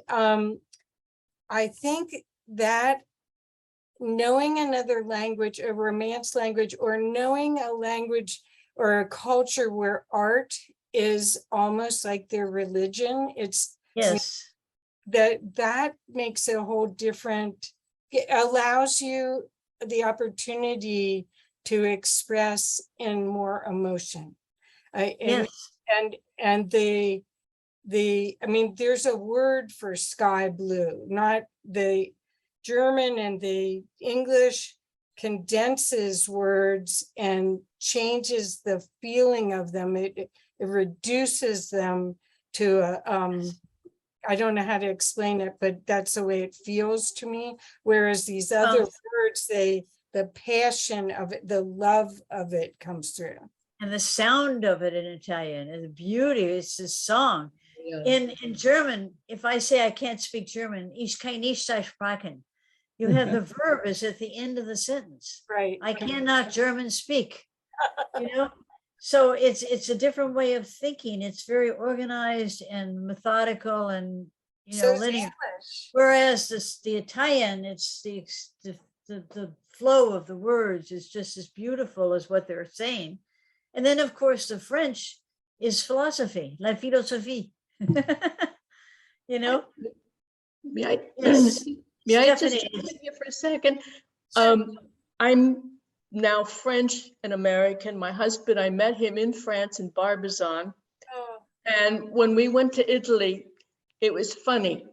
I think that knowing another language, a Romance language, or knowing a language or a culture where art is almost like their religion, Yes. that makes a whole different, it allows you the opportunity to express in more emotion. Yes. And I mean, there's a word for sky blue, not the German and the English condenses words and changes the feeling of them. It reduces them to I don't know how to explain it, but that's the way it feels to me. Whereas these other words, the passion of it, the love of it comes through. And the sound of it in Italian and the beauty, it's a song. In German, if I say I can't speak German, ich kann nicht sprechen. You have the verb is at the end of the sentence. Right. I cannot German speak, So it's a different way of thinking. It's very organized and methodical and So is linear. English. Whereas the Italian, it's the flow of the words is just as beautiful as what they're saying. And then of course the French is philosophy, la philosophie. May I, Yes. may I just Stephanie. jump in here for a second? I'm now French and American. My husband, I met him in France in Barbizon. Oh, And when we went to Italy, it was funny.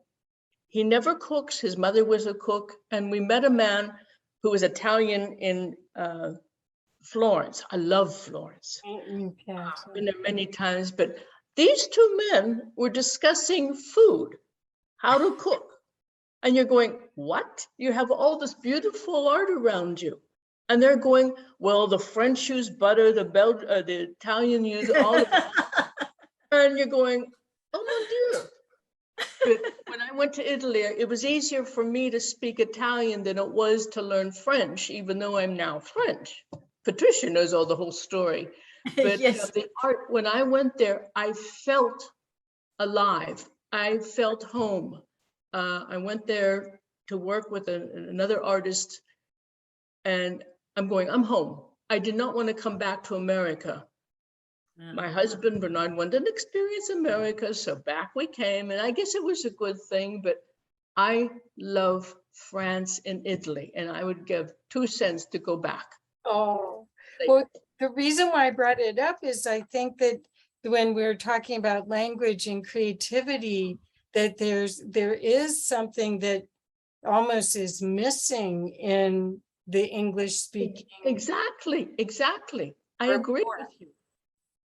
He never cooks. His mother was a cook. And we met a man who was Italian in Florence. I love Florence. okay. I've been there many times, but these two men were discussing food, how to cook. And you're going, what? You have all this beautiful art around you. And they're going, well, the French use butter, the Italian use olive oil. And you're going, oh my dear. But when I went to Italy, it was easier for me to speak Italian than it was to learn French, even though I'm now French. Patricia knows all the whole story. But Yes. the art, when I went there, I felt alive. I felt home. I went there to work with another artist, and I'm going, I'm home. I did not want to come back to America. Yeah. My husband, Bernard, wanted to experience America, so back we came, and I guess it was a good thing, but I love France and Italy, and I would give 2 cents to go back. Oh, well, the reason why I brought it up is I think that when we're talking about language and creativity, that there is something that almost is missing in the English speaking. Exactly, exactly. I agree with you.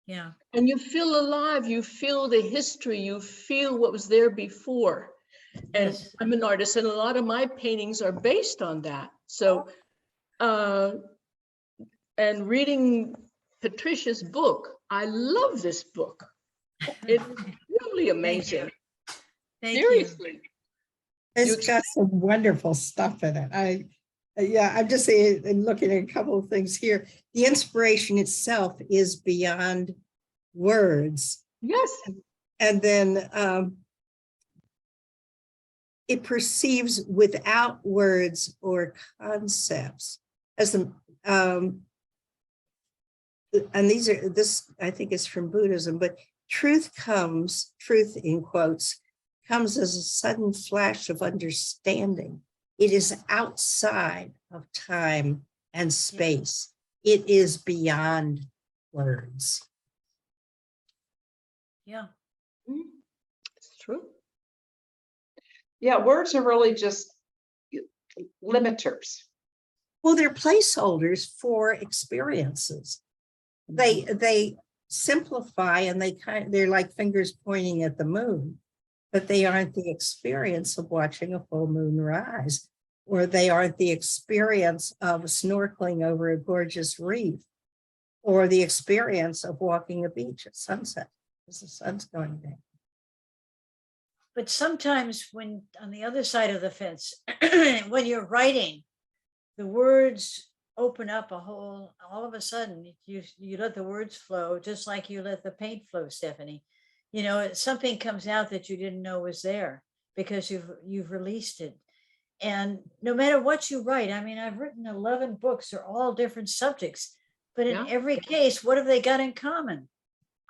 Yeah. And you feel alive, you feel the history, you feel what was there before. And Yes. I'm an artist, and a lot of my paintings are based on that. So, and reading Patricia's book, I love this book. It's really amazing. Thank you. Seriously. It's got some wonderful stuff in it. Yeah, I'm just saying, and looking at a couple of things here. The inspiration itself is beyond words. Yes. And then it perceives without words or concepts. As the and this I think is from Buddhism, but truth in quotes, comes as a sudden flash of understanding. It is outside of time and space. It is beyond words. Yeah. It's true. Yeah, words are really just limiters. Well, they're placeholders for experiences. They simplify, and they're like fingers pointing at the moon, but they aren't the experience of watching a full moon rise, or they aren't the experience of snorkeling over a gorgeous reef, or the experience of walking a beach at sunset as the sun's going down. But sometimes when on the other side of the fence, when you're writing, the words open up all of a sudden, you let the words flow, just like you let the paint flow, Stephanie. You know, something comes out that you didn't know was there because you've released it. And no matter what you write, I mean, I've written 11 books, they're all different subjects, but in every case, what have they got in common?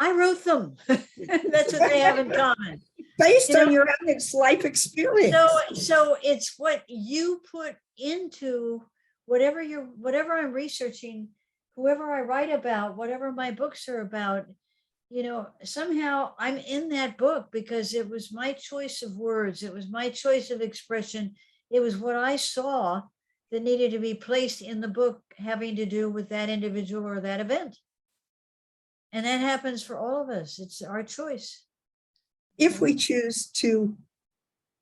I wrote them. That's what they have in common. Based on your own life experience. So it's what you put into whatever I'm researching, whoever I write about, whatever my books are about, you know, somehow I'm in that book because it was my choice of words. It was my choice of expression. It was what I saw that needed to be placed in the book having to do with that individual or that event. And that happens for all of us. It's our choice. If we choose to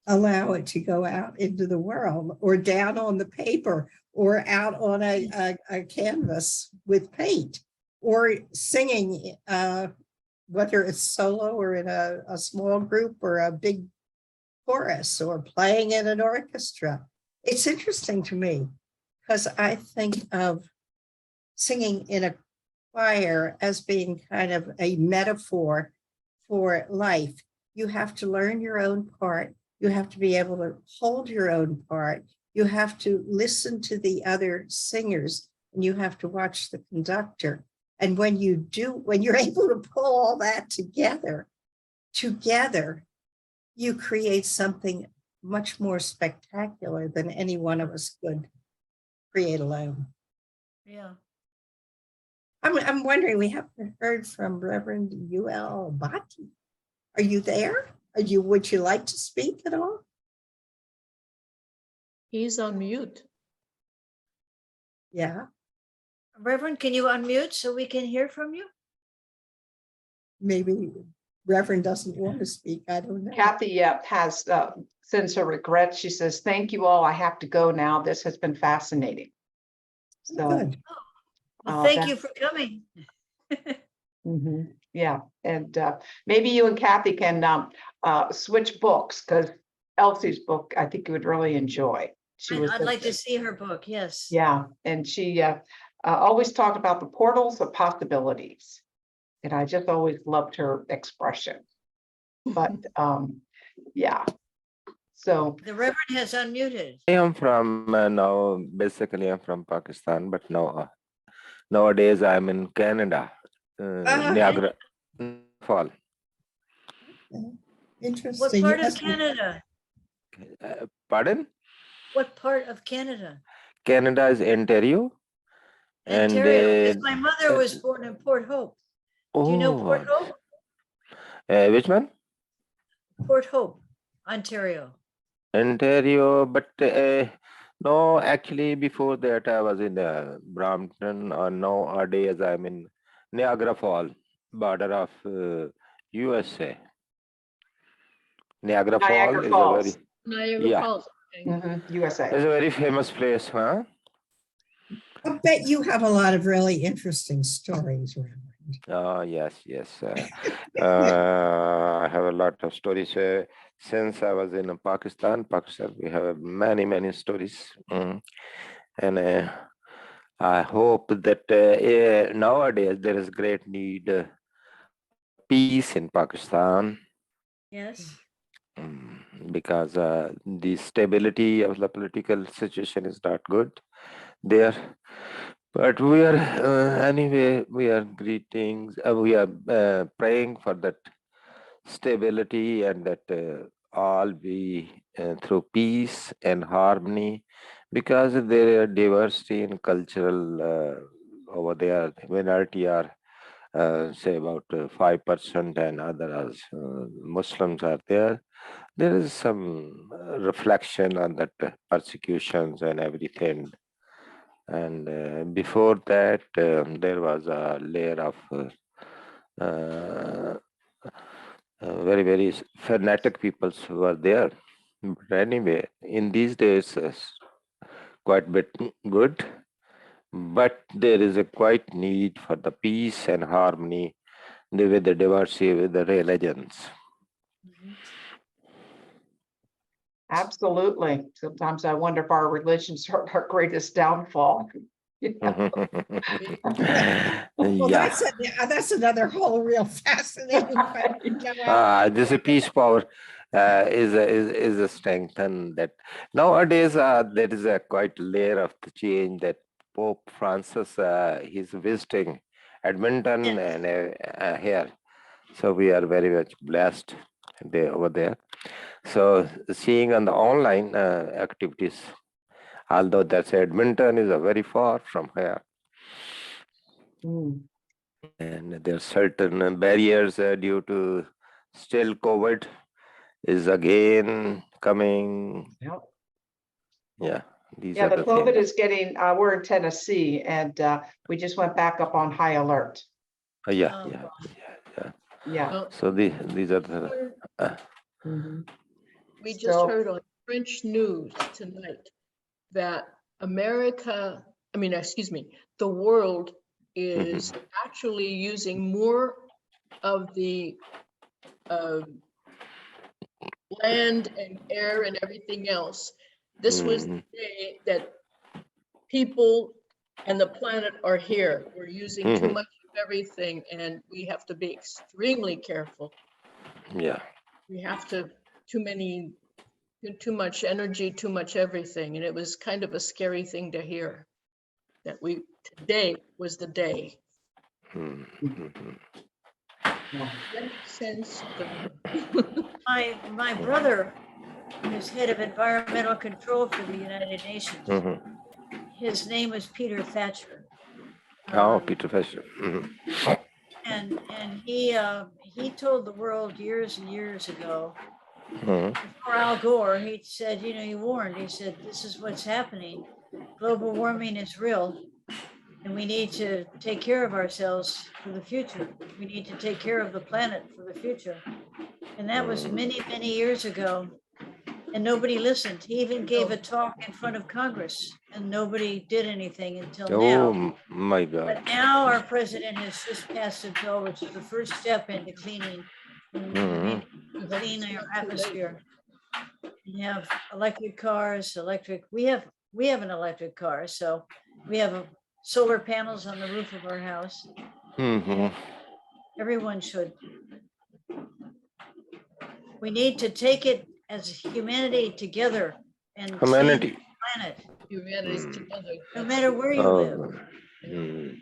allow it to go out into the world, or down on the paper, or out on a canvas with paint, or singing, whether it's solo or in a small group or a big chorus, or playing in an orchestra. It's interesting to me because I think of singing in a choir as being kind of a metaphor for life. You have to learn your own part. You have to be able to hold your own part. You have to listen to the other singers, and you have to watch the conductor. And when you're able to pull all that together, you create something much more spectacular than any one of us could create alone. Yeah. I'm wondering, we haven't heard from Reverend UL Bhatti. Are you there? Would you like to speak at all? He's on mute. Yeah, Reverend, can you unmute so we can hear from you? maybe Reverend doesn't want to speak. I don't know. Kathy has sends her regrets. She says, "Thank you all. I have to go now. This has been fascinating." So, Good. Well, thank you for coming. mhm. Yeah, and maybe you and Kathy can switch books, because Elsie's book, I think you would really enjoy. She was, I'd like to see her book, yes. yeah, and she always talked about the portals of possibilities. And I just always loved her expression. But yeah, so The Reverend has unmuted. I am from now, basically I'm from Pakistan, but now nowadays I'm in Canada, Niagara Fall. What Interesting. part of Yes. Canada? Pardon? What part of Canada? Canada is Ontario. And Ontario, because my mother was born in Port Hope. Do you know Port Hope? which one? Port Hope, Ontario. Ontario, but no, actually before that I was in Brampton, or nowadays I'm in Niagara Fall, border of USA. Niagara Fall Niagara is a Falls. very, Niagara yeah, Falls. Okay. USA. it's a very famous place, huh? I bet you have a lot of really interesting stories, Reverend. Oh, yes, yes. I have a lot of stories. Since I was in Pakistan, we have many, many stories. And I hope that nowadays there is great need peace in Pakistan. Yes. Because the stability of the political situation is not good there. But we are anyway, we are we are praying for that stability, and that all be through peace and harmony, because there are diversity in cultural over there. Minority are say about 5%, and others Muslims are there. There is some reflection on that persecutions and everything. And before that, there was a layer of very, very fanatic peoples who were there. But anyway, in these days, quite bit good, but there is a quite need for the peace and harmony with the diversity with the religions. Absolutely. Sometimes I wonder if our religions are our greatest downfall. Well, Yeah. that's another whole real fascinating question. This peace power is a strength, and that nowadays there is a quite layer of the change that Pope Francis he's visiting Edmonton Yes. and here, so we are very much blessed over there. So seeing on the online activities, although that's Edmonton is a very far from here. And there are certain barriers due to still COVID is again coming. Yep. Yeah, these Yeah, are the the COVID things. is getting, we're in Tennessee, and we just went back up on high alert. Yeah, Oh, yeah, God. yeah. Yeah. Well, So these are the. we just So- heard on French news tonight that the world is actually using more of the land and air and everything else. This was the day that people and the planet are here. We're using too much of everything, and we have to be extremely careful. Yeah. We have to, too much energy, too much everything. And it was kind of a scary thing to hear, that today was the day. My brother is head of environmental control for the United Nations. His name was Peter Thatcher. Peter Thatcher. And he told the world years and years ago, before Al Gore, he said, he warned, he said, this is what's happening. Global warming is real, and we need to take care of ourselves for the future. We need to take care of the planet for the future. And that was many, many years ago. and nobody listened. He even gave a talk in front of Congress and nobody did anything until Oh now. my God. But now our president has just passed a bill, which is the first step into cleaning, Mhm. to clean our atmosphere. We have electric cars, we have an electric car, so we have solar panels on the roof of our house. Mhm. Everyone should. We need to take it as humanity together and clean the Humanity. planet, Humanities together. no That's matter good. where you live. Mm.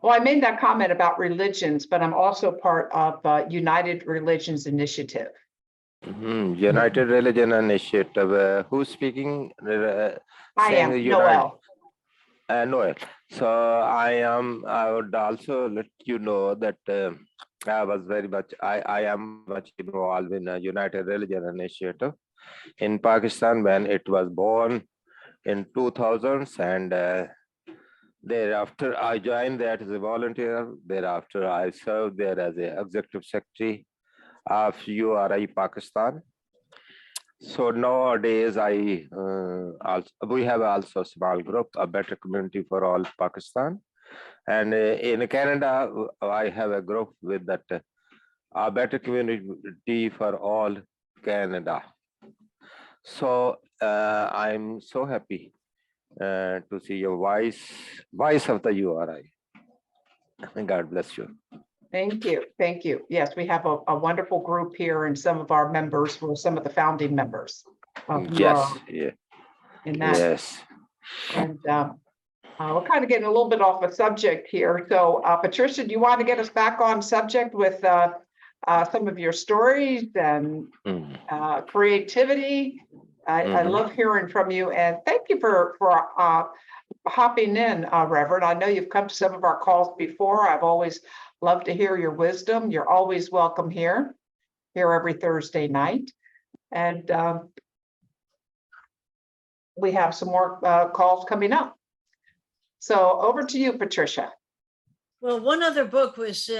Well, I made that comment about religions, but I'm also part of United Religions Initiative. United Religion Initiative. Who's speaking? I Saying am United. Noel. Noel. So I would also let you know that I am much involved in a United Religion Initiative in Pakistan when it was born in 2000s, and thereafter I joined that as a volunteer. Thereafter I served there as a executive secretary of URI Pakistan. So nowadays we have also a small group, a better community for all Pakistan. And in Canada, I have a group with that, a better community for all Canada. So I'm so happy to see your voice of the URI. God bless you. Thank you. Thank you. Yes, we have a wonderful group here, and some of our members were some of the founding members of Yes, URI yeah, in that. yes. And we're kind of getting a little bit off the subject here. So Patricia, do you want to get us back on subject with some of your stories and creativity? I love hearing from you, and thank you for hopping in, Reverend. I know you've come to some of our calls before. I've always loved to hear your wisdom. You're always welcome here every Thursday night. And we have some more calls coming up. So over to you, Patricia. Well, one other book was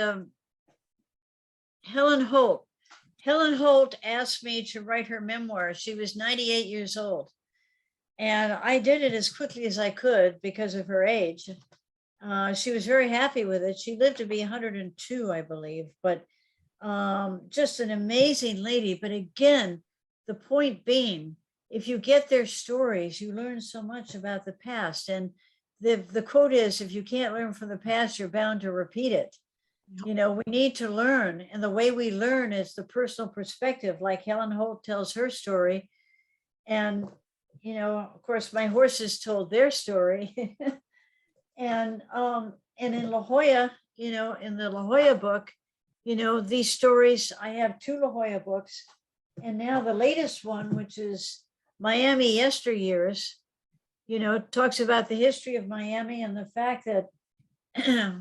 Helen Holt. Helen Holt asked me to write her memoir. She was 98 years old. And I did it as quickly as I could because of her age. She was very happy with it. She lived to be 102, I believe, but just an amazing lady. But again, the point being, if you get their stories, you learn so much about the past. And the quote is, if you can't learn from the past, you're bound to repeat it. You know, we need to learn. And the way we learn is the personal perspective, like Helen Holt tells her story. And, you know, of course, my horses told their story. And in La Jolla, you know, in the La Jolla book, you know, these stories, I have 2 La Jolla books. And now the latest one, which is Miami Yesteryears, you know, talks about the history of Miami and the fact that,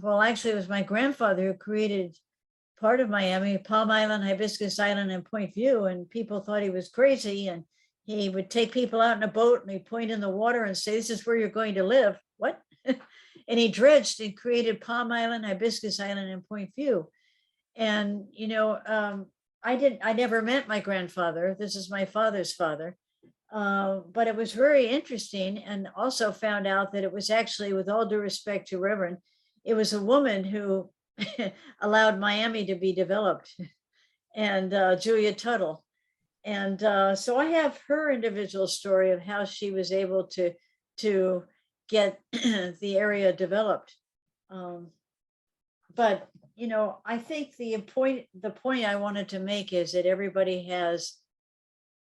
well, actually, it was my grandfather who created part of Miami, Palm Island, Hibiscus Island, and Point View. And people thought he was crazy. And he would take people out in a boat and he'd point in the water and say, this is where you're going to live. What? And he dredged and created Palm Island, Hibiscus Island, and Point View. And, you know, I never met my grandfather. This is my father's father. But it was very interesting, and also found out that it was actually, with all due respect to Reverend, it was a woman who allowed Miami to be developed, and Julia Tuttle. And so I have her individual story of how she was able to get the area developed. But, you know, I think the point I wanted to make is that everybody has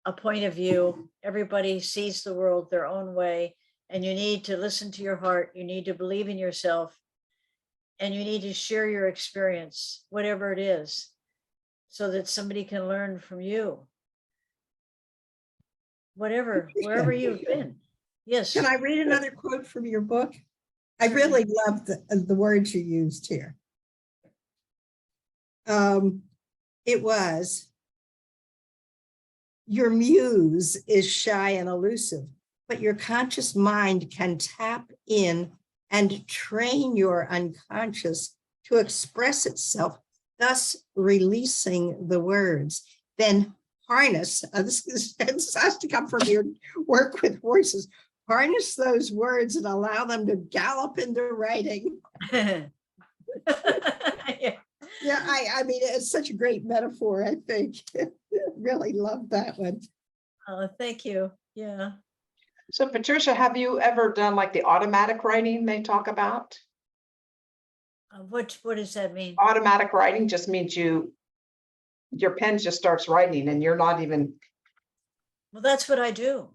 a point of view. Everybody sees the world their own way, and you need to listen to your heart. You need to believe in yourself, and you need to share your experience, whatever it is, so that somebody can learn from you. Wherever you've been. Yes. Can I read another quote from your book? I Sure. really love the words you used here. It was, your muse is shy and elusive, but your conscious mind can tap in and train your unconscious to express itself, thus releasing the words. Then harness, this has to come from your work with horses, harness those words and allow them to gallop into writing. Yeah. Yeah, I mean, it's such a great metaphor, I think. Really love that one. Oh, thank you. Yeah. So Patricia, have you ever done like the automatic writing they talk about? What does that mean? Automatic writing just means your pen just starts writing and you're not even, Well, that's what I do.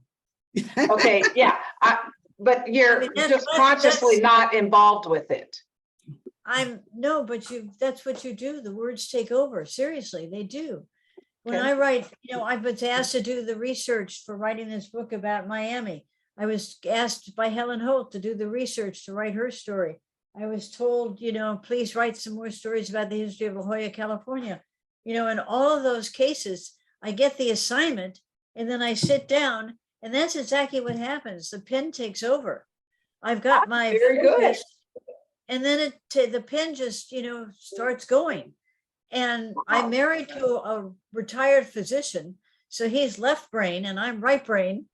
okay, yeah, but you're mean, that's- just consciously not involved with it. No, but that's what you do. The words take over. Seriously, they do. When Okay. I write, I was asked to do the research for writing this book about Miami. I was asked by Helen Holt to do the research to write her story. I was told, please write some more stories about the history of La Jolla, California. In all of those cases, I get the assignment and then I sit down and that's exactly what happens. The pen takes over. I've got my Very good. focus, and then the pen just, starts going. And I'm married to a retired physician, so he's left brain and I'm right brain.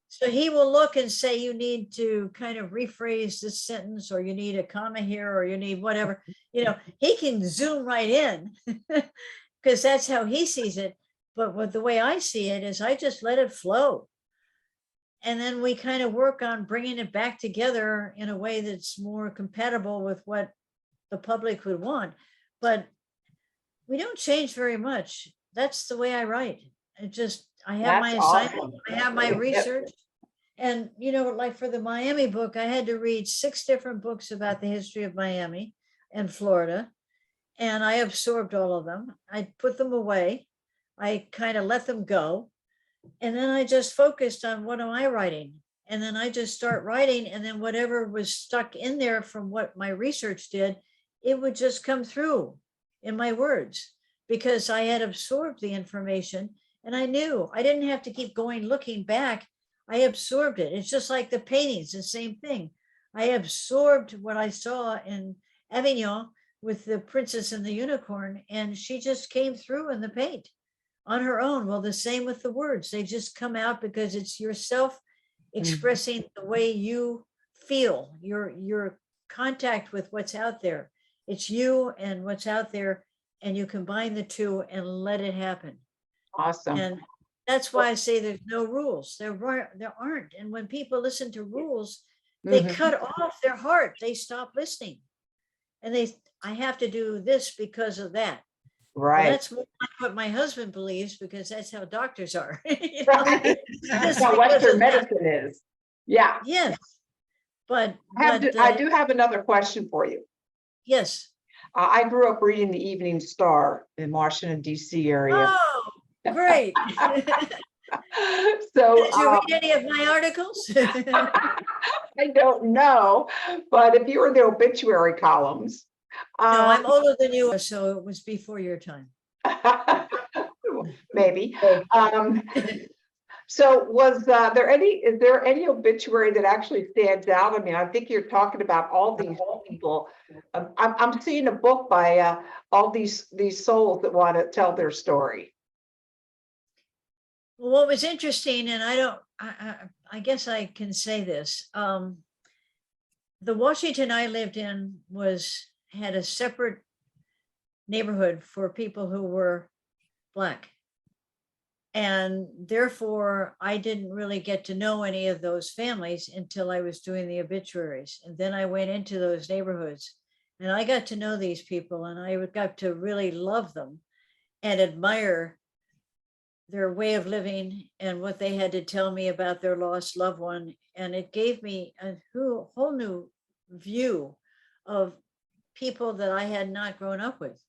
So he will look and say, you need to kind of rephrase this sentence, or you need a comma here, or you need whatever. He can zoom right in because that's how he sees it. But the way I see it is I just let it flow. And then we kind of work on bringing it back together in a way that's more compatible with what the public would want. But we don't change very much. That's the way I write. I have my That's assignment, awesome. I have my Yep. research. And, like for the Miami book, I had to read 6 different books about the history of Miami and Florida. And I absorbed all of them. I put them away. I kind of let them go. And then I just focused on what am I writing? And then I just start writing. And then whatever was stuck in there from what my research did, it would just come through in my words because I had absorbed the information and I knew I didn't have to keep going looking back. I absorbed it. It's just like the paintings, the same thing. I absorbed what I saw in Avignon with the Princess and the Unicorn, and she just came through in the paint on her own. Well, the same with the words. They just come out because it's yourself expressing the way you feel, your contact with what's out there. It's you and what's out there, and you combine the two and let it happen. Awesome. And that's why I say there's no rules. There aren't. And when people listen to rules, they Mhm. cut off their heart. They stop listening. And I have to do this because of that. Well, Right. that's more like what my husband believes because that's how doctors are. Right. That's how Western medicine is. Yeah. Yes. But I do have another question for you. yes. I grew up reading the Evening Star in Washington, D.C. area. Oh, great. So Did you read any of my articles? I don't know, but if you were in the obituary columns. No, I'm older than you, so it was before your time. Maybe. So is there any obituary that actually stands out? I mean, I think you're talking about all these people. I'm seeing a book by all these souls that want to tell their story. Well, what was interesting, and I guess I can say this. The Washington I lived in had a separate neighborhood for people who were Black. And therefore, I didn't really get to know any of those families until I was doing the obituaries. And then I went into those neighborhoods and I got to know these people and I got to really love them and admire their way of living and what they had to tell me about their lost loved one. And it gave me a whole new view of people that I had not grown up with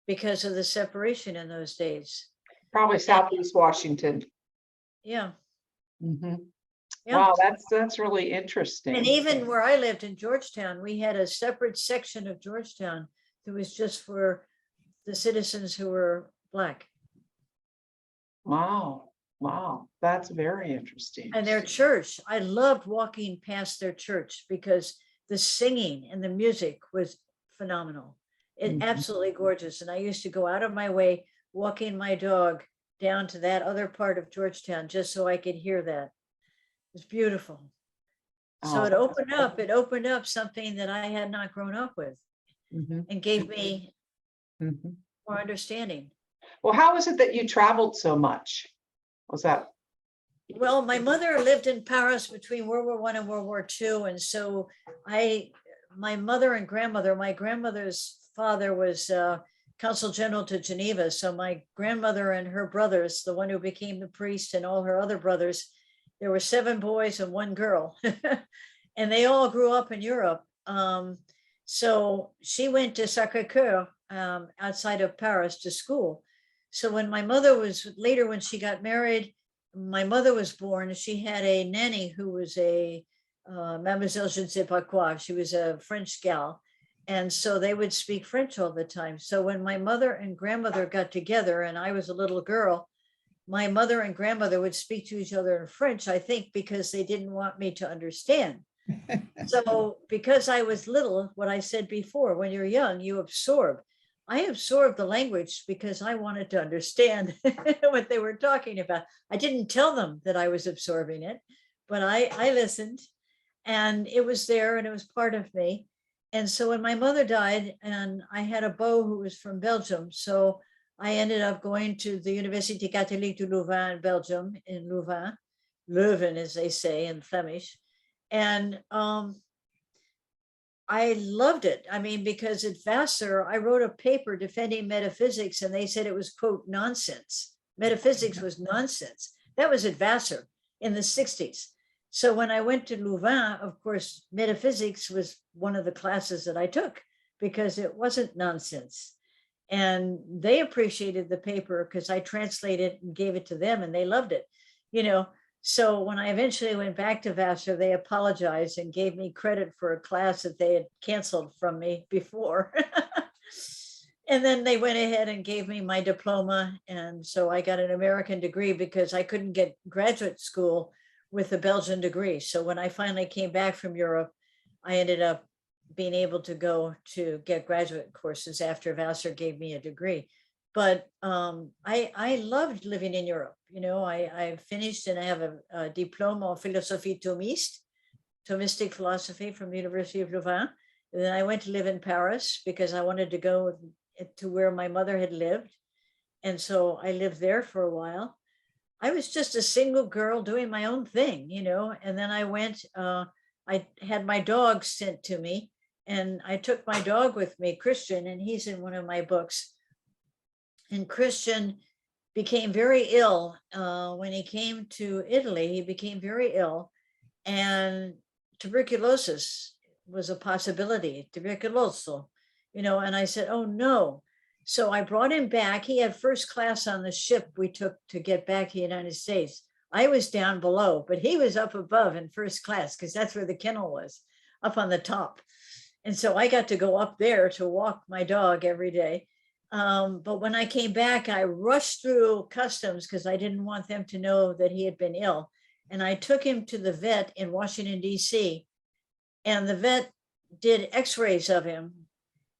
because of the separation in those days. Probably Southeast Washington. Yeah. Mhm. Yeah. Wow, that's really interesting. And even where I lived in Georgetown, we had a separate section of Georgetown that was just for the citizens who were Black. Wow, that's very interesting. And their church, I loved walking past their church because the singing and the music was phenomenal. It absolutely gorgeous. And I used to go out of my way walking my dog down to that other part of Georgetown just so I could hear that. It was beautiful. So Oh, it that's opened up something that I had not grown up with Mhm, and gave me mhm. more understanding. Well, how is it that you traveled so much? Was that? Well, my mother lived in Paris between World War I and World War II. And so my mother and grandmother, my grandmother's father was consul general to Geneva. So my grandmother and her brothers, the one who became the priest, and all her other brothers, there were 7 boys and 1 girl. And they all grew up in Europe. So she went to Sacré-Cœur outside of Paris to school. So when my mother was later, when she got married, my mother was born, she had a nanny who was a Mademoiselle je ne sais pas quoi. She was a French gal. And so they would speak French all the time. So when my mother and grandmother got together and I was a little girl, my mother and grandmother would speak to each other in French, I think because they didn't want me to understand. So because I was little, what I said before, when you're young, you absorb. I absorbed the language because I wanted to understand what they were talking about. I didn't tell them that I was absorbing it, but I listened, and it was there and it was part of me. And so when my mother died, and I had a beau who was from Belgium, so I ended up going to the Université Catholique de Louvain in Belgium, in Louvain, Leuven, as they say in Flemish. And I loved it. I mean, because at Vassar, I wrote a paper defending metaphysics, and they said it was, quote, nonsense. Metaphysics was nonsense. That was at Vassar in the 60s. So when I went to Louvain, of course, metaphysics was one of the classes that I took because it wasn't nonsense. And they appreciated the paper because I translated and gave it to them, and they loved it, you know. So when I eventually went back to Vassar, they apologized and gave me credit for a class that they had canceled from me before. And then they went ahead and gave me my diploma. And so I got an American degree because I couldn't get graduate school with a Belgian degree. So when I finally came back from Europe, I ended up being able to go to get graduate courses after Vassar gave me a degree. But I loved living in Europe. You know, I finished and I have a diploma en philosophie thomiste, Thomistic philosophy from the University of Louvain. And then I went to live in Paris because I wanted to go to where my mother had lived. And so I lived there for a while. I was just a single girl doing my own thing, you know, and then I went, I had my dog sent to me, and I took my dog with me, Christian, and he's in one of my books. And Christian became very ill when he came to Italy. He became very ill, and tuberculosis was a possibility, tuberculoso, you know, and I said, oh no. So I brought him back. He had first class on the ship we took to get back to the United States. I was down below, but he was up above in first class because that's where the kennel was, up on the top. And so I got to go up there to walk my dog every day. But when I came back, I rushed through customs because I didn't want them to know that he had been ill. And I took him to the vet in Washington, D.C. And the vet did x-rays of him.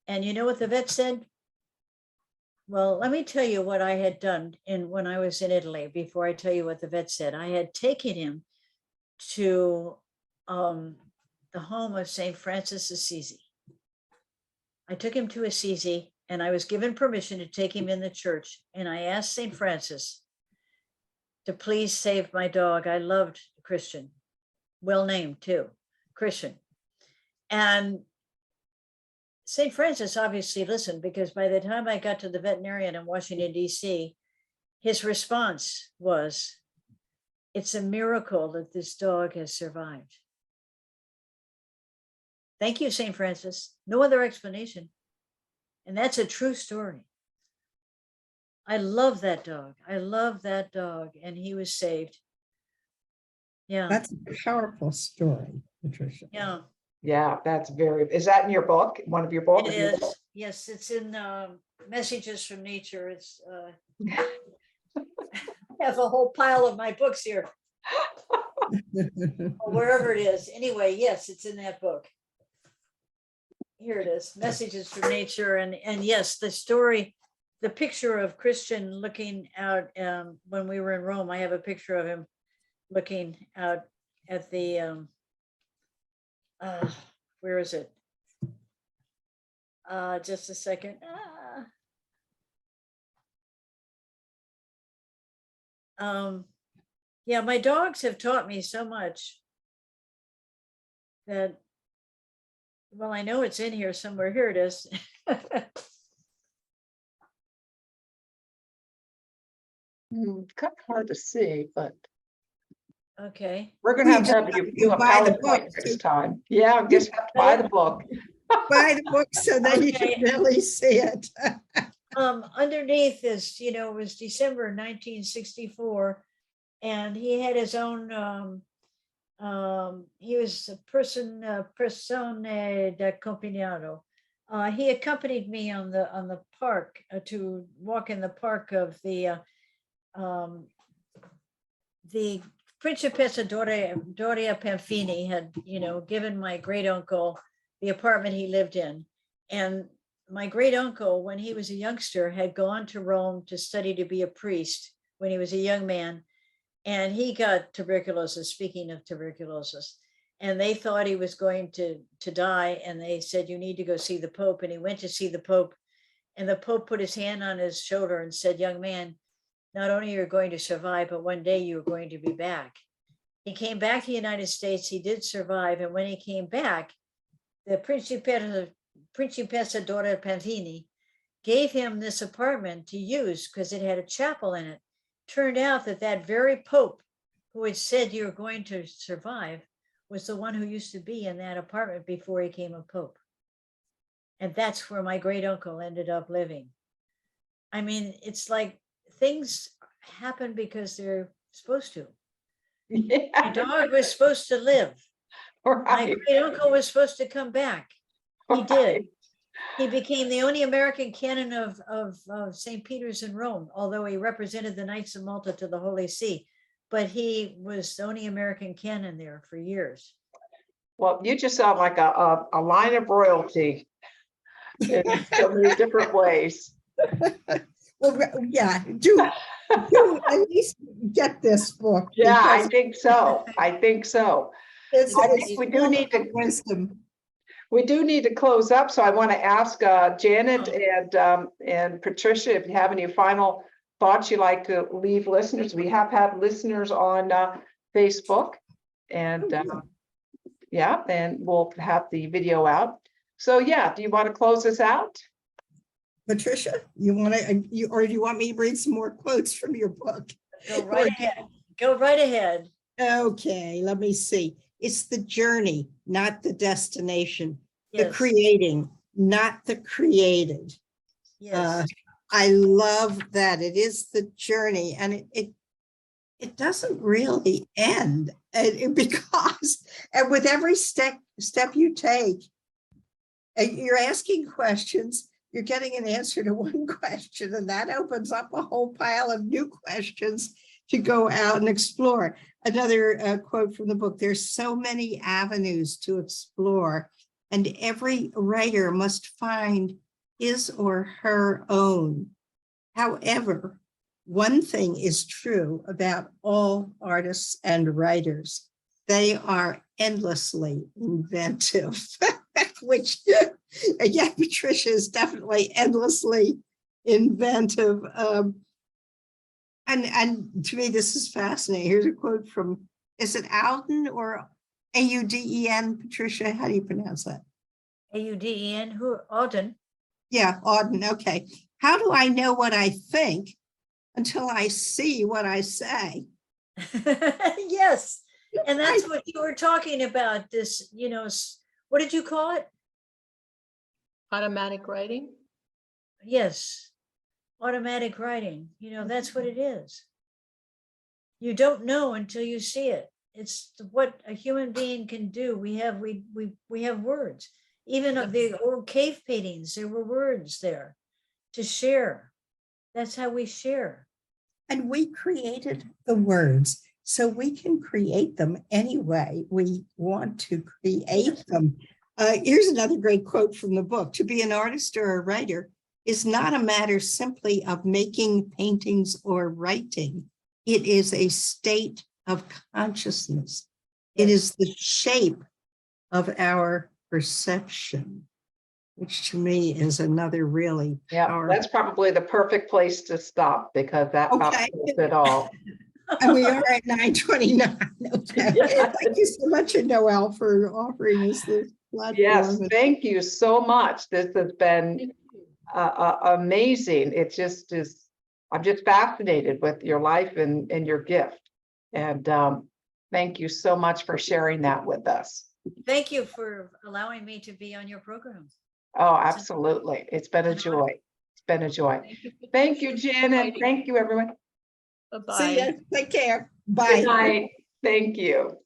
And you know what the vet said? Well, let me tell you what I had done when I was in Italy before I tell you what the vet said. I had taken him to the home of St. Francis Assisi. I took him to Assisi, and I was given permission to take him in the church. And I asked St. Francis to please save my dog. I loved Christian, well named too, Christian. And St. Francis obviously listened, because by the time I got to the veterinarian in Washington, D.C., his response was, it's a miracle that this dog has survived. Thank you, St. Francis. No other explanation. And that's a true story. I love that dog. I love that dog. And he was saved. Yeah. That's a powerful story, Patricia. Yeah. Yeah, that's is that in your book? One of your books? It is. Yes, it's in Messages from Nature. It's I have a whole pile of my books here, or wherever it is. Anyway, yes, it's in that book. Here it is, Messages from Nature. And yes, the story the picture of Christian looking out, when we were in Rome, I have a picture of him looking out at the, where is it? Just a second. Yeah, my dogs have taught me so much that, well, I know it's in here somewhere. Here it is. Kind of hard to see, but Okay. we're gonna have to You have just you do a buy the PowerPoint book. next time. Yeah, I guess you have to buy the book. Buy the book so that you Okay. can really see it. Underneath this, it was December 1964, and he had his own, he was a persone d'accompagnado. He accompanied me on the park, to walk in the park of the Principessa Doria Pamphini had, given my great uncle the apartment he lived in. And my great uncle, when he was a youngster, had gone to Rome to study to be a priest when he was a young man. And he got tuberculosis, speaking of tuberculosis. And they thought he was going to die. And they said, you need to go see the Pope. And he went to see the Pope. And the Pope put his hand on his shoulder and said, young man, not only are you going to survive, but one day you're going to be back. He came back to the United States. He did survive. And when he came back, the Principessa Dora Pamphini gave him this apartment to use because it had a chapel in it. Turned out that that very Pope who had said you're going to survive was the one who used to be in that apartment before he became a Pope. And that's where my great uncle ended up living. I mean, it's like things happen because they're supposed to. My Yeah, dog was supposed to live. My right. great uncle was supposed to come back. He did. He became the only American canon of St. Peter's in Rome, although he represented the Knights of Malta to the Holy See. But he was the only American canon there for years. Well, you just sound like a line of royalty in so many different ways. Well, yeah, do at least get this book. Yeah, I because think so. I think so. it's- I it's think we full do need of to, wisdom. we do need to close up. So I want to ask Janet and Patricia, if you have any final thoughts you'd like to leave listeners. We have had listeners on Facebook, and yeah, and we'll have the video out. So yeah, do you want to close this out? Patricia, you want to, or do you want me to read some more quotes from your book? Go right ahead. Go right ahead. Okay, let me see. It's the journey, not the destination. The Yes. creating, not the created. Yes. I love that. It is the journey, and it doesn't really end, because and with every step you take, and you're asking questions, you're getting an answer to one question, and that opens up a whole pile of new questions to go out and explore. Another quote from the book: there's so many avenues to explore, and every writer must find his or her own. However, one thing is true about all artists and writers: they are endlessly inventive, which, yeah, Patricia is definitely endlessly inventive. And to me, this is fascinating. Here's a quote from, is it Auden or Auden, Patricia? How do you pronounce that? Auden, who, Auden. Yeah, Auden, okay. How do I know what I think until I see what I say? Yes. And that's what you were talking about, this, what did you call it? Automatic writing. Yes. Automatic writing, that's what it is. You don't know until you see it. It's what a human being can do. We have words. Even of the old cave paintings, there were words there to share. That's how we share. And we created the words, so we can create them any way we want to create them. Here's another great quote from the book: to be an artist or a writer is not a matter simply of making paintings or writing. It is a state of consciousness. It is the shape of our perception, which to me is another really Yeah, powerful. that's probably the perfect place to stop because that about Okay. says it all. And we are at 9:29. Okay. Yeah. Thank you so much, Noelle, for offering us this Yes, platform. thank you so much. This has been amazing. It just is, I'm just fascinated with your life and your gift. And thank you so much for sharing that with us. Thank you for allowing me to be on your program. Oh, absolutely. It's been a It's an honor. joy. It's been a joy. Patricia, Thank you, Jen, and Heidi. thank you, everyone. See ya. Bye-bye. Take care. Good Bye. night. Thank you.